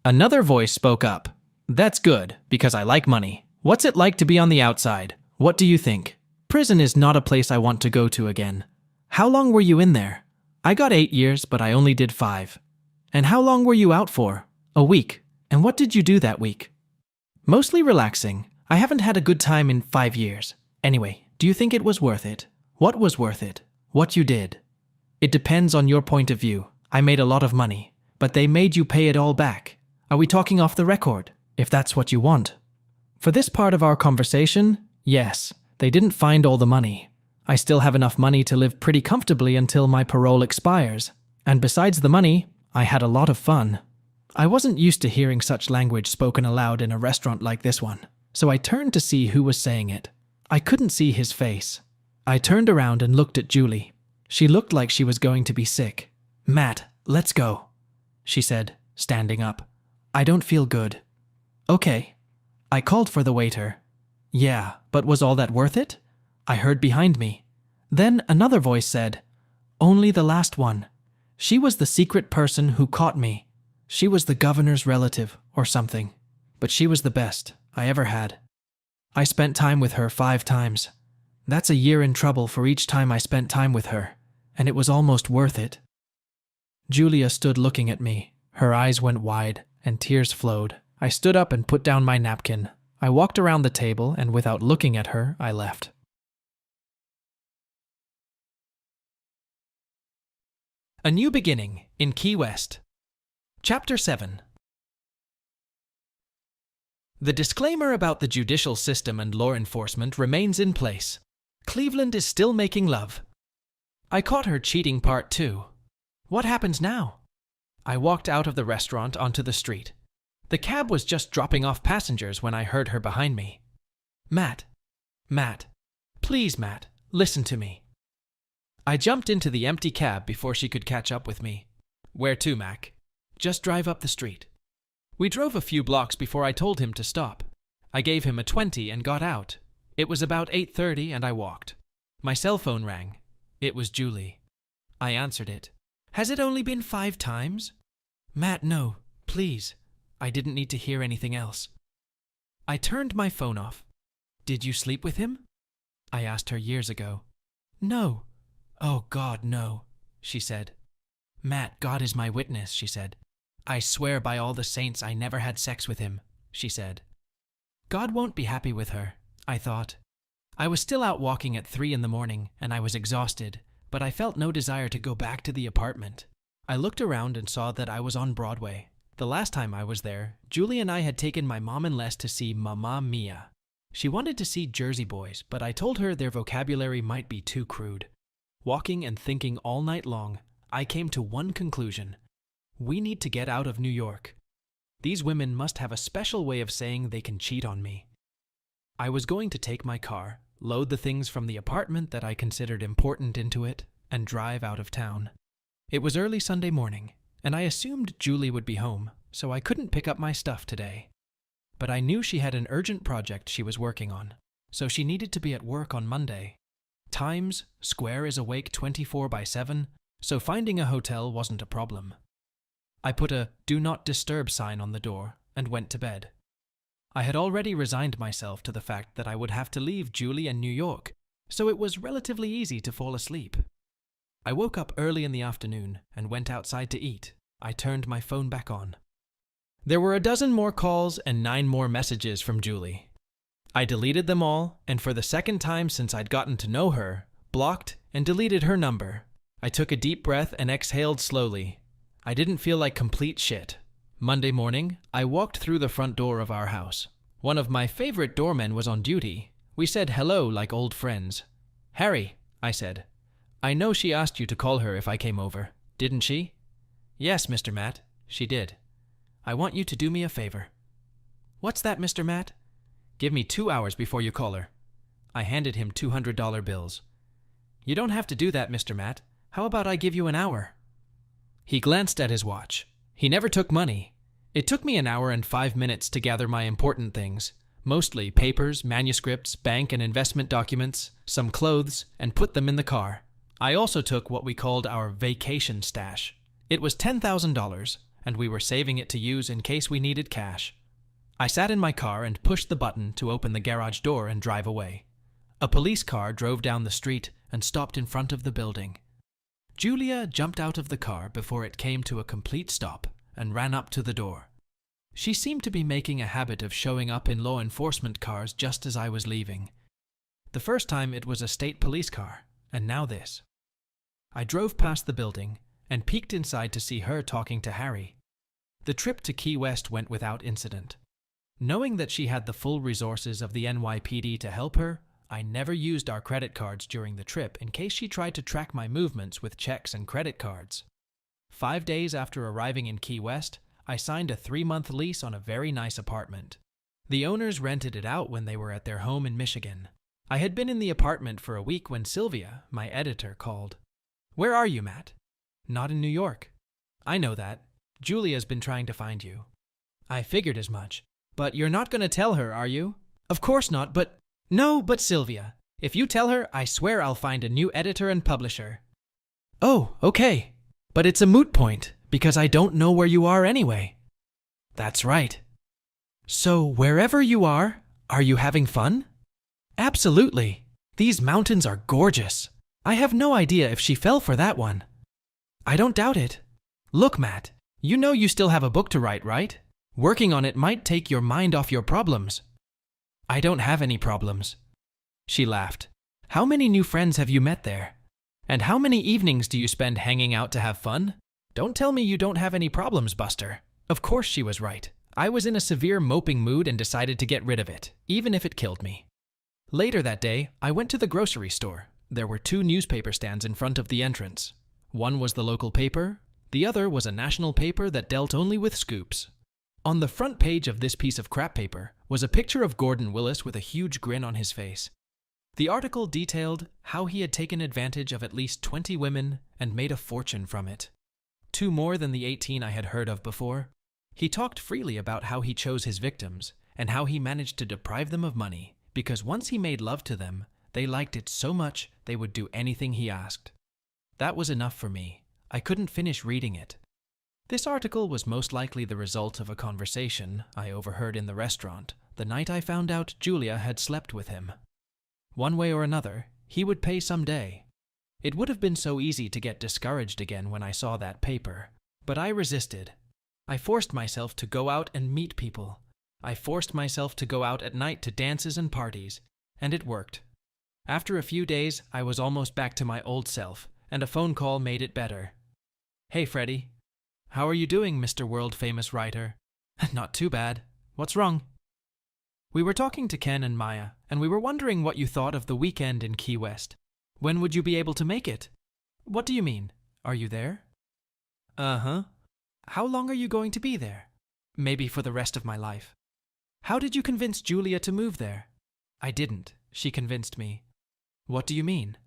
Another voice spoke up. "That's good, because I like money. What's it like to be on the outside? What do you think? Prison is not a place I want to go to again. How long were you in there?" "I got 8 years, but I only did 5. "And how long were you out for?" "A week. "And what did you do that week?" "Mostly relaxing. I haven't had a good time in 5 years. Anyway, do you think it was worth it?" "What was worth it?" "What you did." "It depends on your point of view. I made a lot of money, but they made you pay it all back. Are we talking off the record, if that's what you want?" "For this part of our conversation, yes. They didn't find all the money. I still have enough money to live pretty comfortably until my parole expires. And besides the money, I had a lot of fun." I wasn't used to hearing such language spoken aloud in a restaurant like this one, so I turned to see who was saying it. I couldn't see his face. I turned around and looked at Julie. She looked like she was going to be sick. "Matt, let's go," she said, standing up. "I don't feel good." "Okay." I called for the waiter. "Yeah, but was all that worth it?" I heard behind me. Then another voice said, "Only the last one. She was the secret person who caught me. She was the governor's relative or something. But she was the best I ever had. I spent time with her 5 times. That's a year in trouble for each time I spent time with her, and it was almost worth it." Julia stood looking at me. Her eyes went wide, and tears flowed. I stood up and put down my napkin. I walked around the table, and without looking at her, I left. A New Beginning in Key West. Chapter 7. The disclaimer about the judicial system and law enforcement remains in place. Cleveland is still making love. I caught her cheating part 2. What happens now? I walked out of the restaurant onto the street. The cab was just dropping off passengers when I heard her behind me. Matt, please, Matt, listen to me." I jumped into the empty cab before she could catch up with me. "Where to, Mac?" "Just drive up the street." We drove a few blocks before I told him to stop. I gave him a 20 and got out. It was about 8:30 and I walked. My cell phone rang. It was Julie. I answered it. "Has it only been 5 times?" "Matt, no, please." I didn't need to hear anything else. I turned my phone off. "Did you sleep with him?" I asked her years ago. "No." "Oh God, no," she said. "Matt, God is my witness," she said. "I swear by all the saints I never had sex with him," she said. God won't be happy with her, I thought. I was still out walking at 3 in the morning, and I was exhausted, but I felt no desire to go back to the apartment. I looked around and saw that I was on Broadway. The last time I was there, Julie and I had taken my mom and Les to see Mamma Mia. She wanted to see Jersey Boys, but I told her their vocabulary might be too crude. Walking and thinking all night long, I came to one conclusion. We need to get out of New York. These women must have a special way of saying they can cheat on me. I was going to take my car, load the things from the apartment that I considered important into it, and drive out of town. It was early Sunday morning, and I assumed Julie would be home, so I couldn't pick up my stuff today. But I knew she had an urgent project she was working on, so she needed to be at work on Monday. Times Square is awake 24/7, so finding a hotel wasn't a problem. I put a "Do Not Disturb" sign on the door and went to bed. I had already resigned myself to the fact that I would have to leave Julie and New York, so it was relatively easy to fall asleep. I woke up early in the afternoon and went outside to eat. I turned my phone back on. There were a dozen more calls and 9 more messages from Julie. I deleted them all, and for the second time since I'd gotten to know her, blocked and deleted her number. I took a deep breath and exhaled slowly. I didn't feel like complete shit. Monday morning, I walked through the front door of our house. One of my favorite doormen was on duty. We said hello like old friends. "Harry," I said. "I know she asked you to call her if I came over. Didn't she? Yes, Mr. Matt, she did. I want you to do me a favor. What's that, Mr. Matt? Give me 2 hours before you call her. I handed him $200 bills. You don't have to do that, Mr. Matt. How about I give you an hour? He glanced at his watch. He never took money. It took me an hour and 5 minutes to gather my important things, mostly papers, manuscripts, bank and investment documents, some clothes, and put them in the car. I also took what we called our vacation stash. It was $10,000, and we were saving it to use in case we needed cash. I sat in my car and pushed the button to open the garage door and drive away. A police car drove down the street and stopped in front of the building. Julia jumped out of the car before it came to a complete stop and ran up to the door. She seemed to be making a habit of showing up in law enforcement cars just as I was leaving. The first time it was a state police car, and now this. I drove past the building and peeked inside to see her talking to Harry. The trip to Key West went without incident. Knowing that she had the full resources of the NYPD to help her, I never used our credit cards during the trip in case she tried to track my movements with checks and credit cards. 5 days after arriving in Key West, I signed a 3-month lease on a very nice apartment. The owners rented it out when they were at their home in Michigan. I had been in the apartment for a week when Sylvia, my editor, called. Where are you, Matt? Not in New York. I know that. Julia's been trying to find you. I figured as much. But you're not going to tell her, are you? Of course not, but... No, but Sylvia. If you tell her, I swear I'll find a new editor and publisher. Oh, okay. But it's a moot point, because I don't know where you are anyway. That's right. So, wherever you are you having fun? Absolutely. These mountains are gorgeous. I have no idea if she fell for that one. I don't doubt it. Look, Matt, you know you still have a book to write, right? Working on it might take your mind off your problems. I don't have any problems. She laughed. How many new friends have you met there? And how many evenings do you spend hanging out to have fun? Don't tell me you don't have any problems, Buster. Of course she was right. I was in a severe moping mood and decided to get rid of it, even if it killed me. Later that day, I went to the grocery store. There were 2 newspaper stands in front of the entrance. One was the local paper. The other was a national paper that dealt only with scoops. On the front page of this piece of crap paper was a picture of Gordon Willis with a huge grin on his face. The article detailed how he had taken advantage of at least 20 women and made a fortune from it. 2 more than the 18 I had heard of before. He talked freely about how he chose his victims and how he managed to deprive them of money because once he made love to them, they liked it so much they would do anything he asked. That was enough for me. I couldn't finish reading it. This article was most likely the result of a conversation I overheard in the restaurant the night I found out Julia had slept with him. One way or another, he would pay someday. It would have been so easy to get discouraged again when I saw that paper, but I resisted. I forced myself to go out and meet people. I forced myself to go out at night to dances and parties, and it worked. After a few days, I was almost back to my old self, and a phone call made it better. Hey, Freddie. How are you doing, Mr. World-famous writer? Not too bad. What's wrong? We were talking to Ken and Maya, and we were wondering what you thought of the weekend in Key West. When would you be able to make it? What do you mean? Are you there? Uh-huh. How long are you going to be there? Maybe for the rest of my life. How did you convince Julia to move there? I didn't. She convinced me. What do you mean?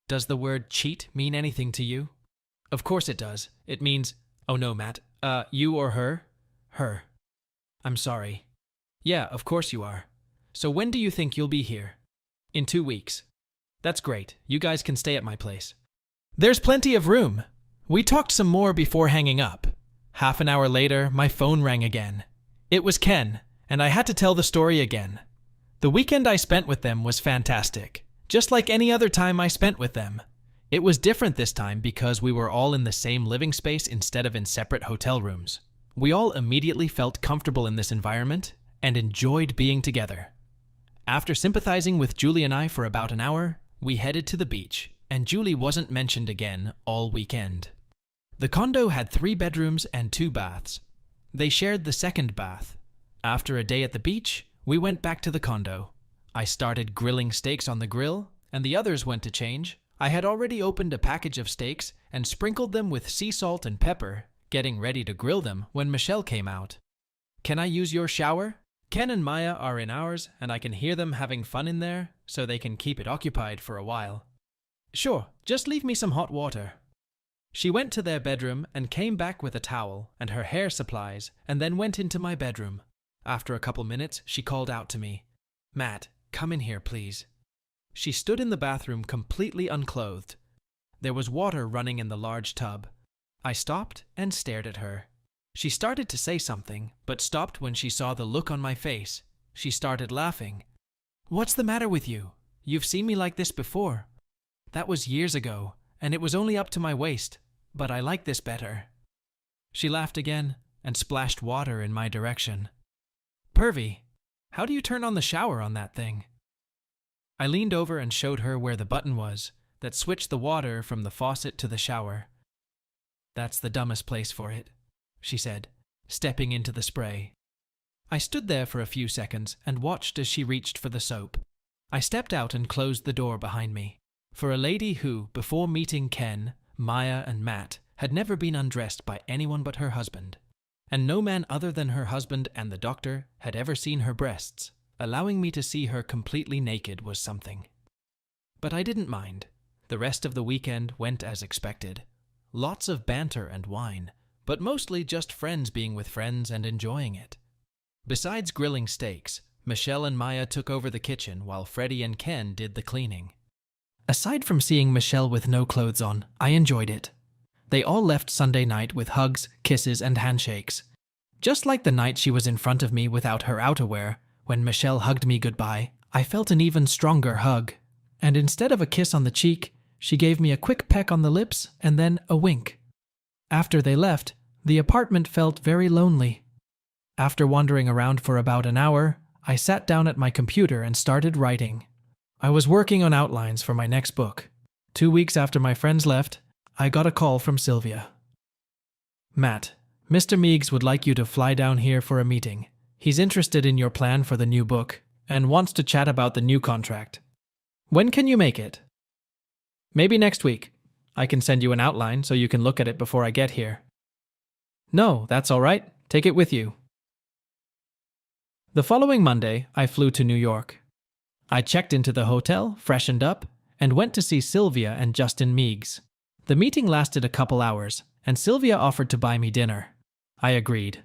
Does the word cheat mean anything to you? Of course it does. It means... Oh no, Matt. You or her? Her. I'm sorry. Yeah, of course you are. So when do you think you'll be here? In 2 weeks. That's great. You guys can stay at my place. There's plenty of room. We talked some more before hanging up. Half an hour later, my phone rang again. It was Ken, and I had to tell the story again. The weekend I spent with them was fantastic, just like any other time I spent with them. It was different this time because we were all in the same living space instead of in separate hotel rooms. We all immediately felt comfortable in this environment and enjoyed being together. After sympathizing with Julie and I for about an hour, we headed to the beach, and Julie wasn't mentioned again all weekend. The condo had 3 bedrooms and 2 baths. They shared the second bath. After a day at the beach, we went back to the condo. I started grilling steaks on the grill, and the others went to change, I had already opened a package of steaks and sprinkled them with sea salt and pepper, getting ready to grill them when Michelle came out. "Can I use your shower? Ken and Maya are in ours, and I can hear them having fun in there, so they can keep it occupied for a while." "Sure, just leave me some hot water." She went to their bedroom and came back with a towel and her hair supplies, and then went into my bedroom. After a couple minutes, she called out to me, "Matt, come in here, please." She stood in the bathroom completely unclothed. There was water running in the large tub. I stopped and stared at her. She started to say something, but stopped when she saw the look on my face. She started laughing. "What's the matter with you? You've seen me like this before." "That was years ago, and it was only up to my waist, but I like this better." She laughed again and splashed water in my direction. "Pervy, how do you turn on the shower on that thing?" I leaned over and showed her where the button was that switched the water from the faucet to the shower. "That's the dumbest place for it," she said, stepping into the spray. I stood there for a few seconds and watched as she reached for the soap. I stepped out and closed the door behind me. For a lady who, before meeting Ken, Maya, and Matt, had never been undressed by anyone but her husband, and no man other than her husband and the doctor had ever seen her breasts, allowing me to see her completely naked was something. But I didn't mind. The rest of the weekend went as expected. Lots of banter and wine, but mostly just friends being with friends and enjoying it. Besides grilling steaks, Michelle and Maya took over the kitchen while Freddie and Ken did the cleaning. Aside from seeing Michelle with no clothes on, I enjoyed it. They all left Sunday night with hugs, kisses, and handshakes. Just like the night she was in front of me without her outerwear, when Michelle hugged me goodbye, I felt an even stronger hug. And instead of a kiss on the cheek, she gave me a quick peck on the lips and then a wink. After they left, the apartment felt very lonely. After wandering around for about an hour, I sat down at my computer and started writing. I was working on outlines for my next book. 2 weeks after my friends left, I got a call from Sylvia. "Matt, Mr. Meigs would like you to fly down here for a meeting. He's interested in your plan for the new book and wants to chat about the new contract. When can you make it?" "Maybe next week. I can send you an outline so you can look at it before I get here." "No, that's all right. Take it with you." The following Monday, I flew to New York. I checked into the hotel, freshened up, and went to see Sylvia and Justin Meigs. The meeting lasted a couple hours, and Sylvia offered to buy me dinner. I agreed.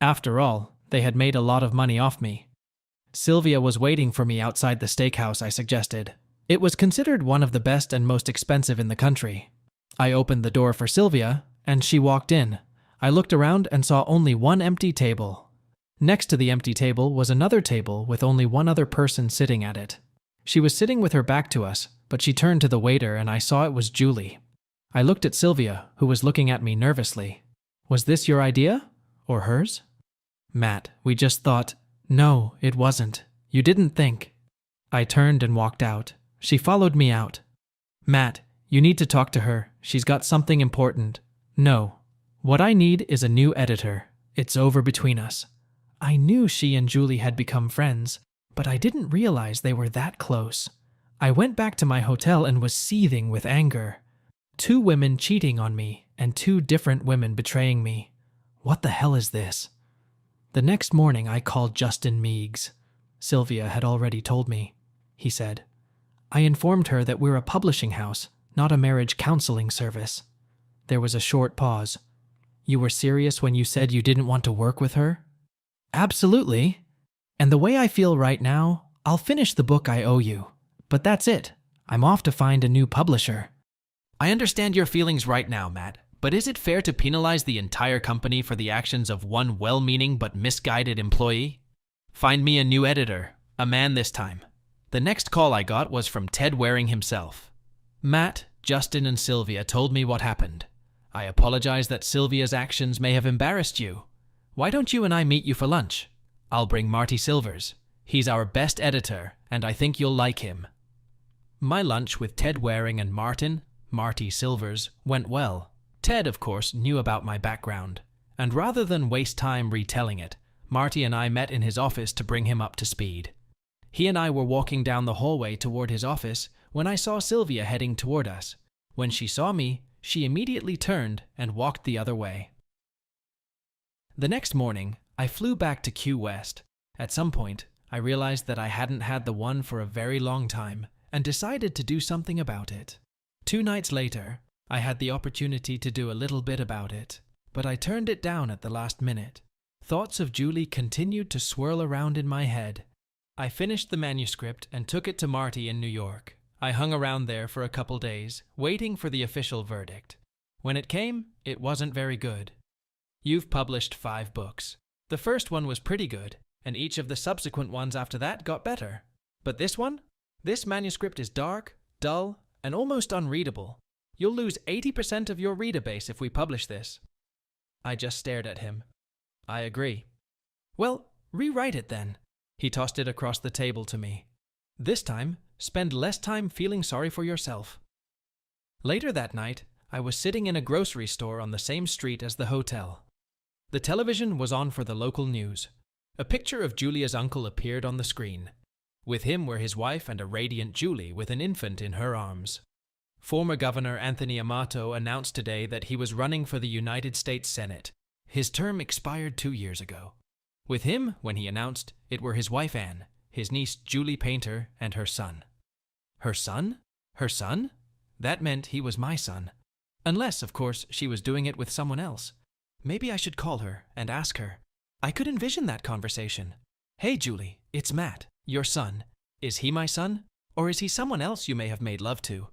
After all, they had made a lot of money off me. Sylvia was waiting for me outside the steakhouse I suggested. It was considered one of the best and most expensive in the country. I opened the door for Sylvia, and she walked in. I looked around and saw only one empty table. Next to the empty table was another table with only one other person sitting at it. She was sitting with her back to us, but she turned to the waiter and I saw it was Julie. I looked at Sylvia, who was looking at me nervously. "Was this your idea? Or hers?" "Matt, we just thought—" "No, it wasn't. You didn't think." I turned and walked out. She followed me out. "Matt, you need to talk to her. She's got something important." "No. What I need is a new editor. It's over between us." I knew she and Julie had become friends, but I didn't realize they were that close. I went back to my hotel and was seething with anger. 2 women cheating on me, and 2 different women betraying me. What the hell is this? The next morning I called Justin Meigs. Sylvia had already told me. He said, "I informed her that we're a publishing house, not a marriage counseling service." There was a short pause. "You were serious when you said you didn't want to work with her?" "Absolutely. And the way I feel right now, I'll finish the book I owe you. But that's it. I'm off to find a new publisher." I understand your feelings right now, Matt, but is it fair to penalize the entire company for the actions of one well-meaning but misguided employee? Find me a new editor, a man this time. The next call I got was from Ted Waring himself. "Matt, Justin, and Sylvia told me what happened. I apologize that Sylvia's actions may have embarrassed you. Why don't you and I meet you for lunch? I'll bring Marty Silvers. He's our best editor, and I think you'll like him." My lunch with Ted Waring and Marty Silvers, went well. Ted, of course, knew about my background, and rather than waste time retelling it, Marty and I met in his office to bring him up to speed. He and I were walking down the hallway toward his office when I saw Sylvia heading toward us. When she saw me, she immediately turned and walked the other way. The next morning, I flew back to Q West. At some point, I realized that I hadn't had the one for a very long time and decided to do something about it. 2 nights later, I had the opportunity to do a little bit about it, but I turned it down at the last minute. Thoughts of Julie continued to swirl around in my head. I finished the manuscript and took it to Marty in New York. I hung around there for a couple days, waiting for the official verdict. When it came, it wasn't very good. You've published 5 books. The first one was pretty good, and each of the subsequent ones after that got better. But this one? This manuscript is dark, dull, and almost unreadable. You'll lose 80% of your reader base if we publish this. I just stared at him. I agree. Well, rewrite it then. He tossed it across the table to me. This time, spend less time feeling sorry for yourself. Later that night, I was sitting in a grocery store on the same street as the hotel. The television was on for the local news. A picture of Julia's uncle appeared on the screen. With him were his wife and a radiant Julie with an infant in her arms. Former Governor Anthony Amato announced today that he was running for the United States Senate. His term expired 2 years ago. With him, when he announced, it were his wife Anne, his niece Julie Painter, and her son. Her son? Her son? That meant he was my son. Unless, of course, she was doing it with someone else. Maybe I should call her and ask her. I could envision that conversation. Hey, Julie, it's Matt, your son. Is he my son? Or is he someone else you may have made love to?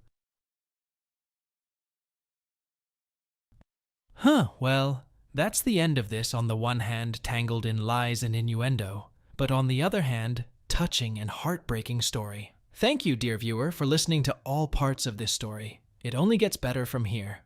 Well, that's the end of this on the one hand tangled in lies and innuendo, but on the other hand, touching and heartbreaking story. Thank you, dear viewer, for listening to all parts of this story. It only gets better from here.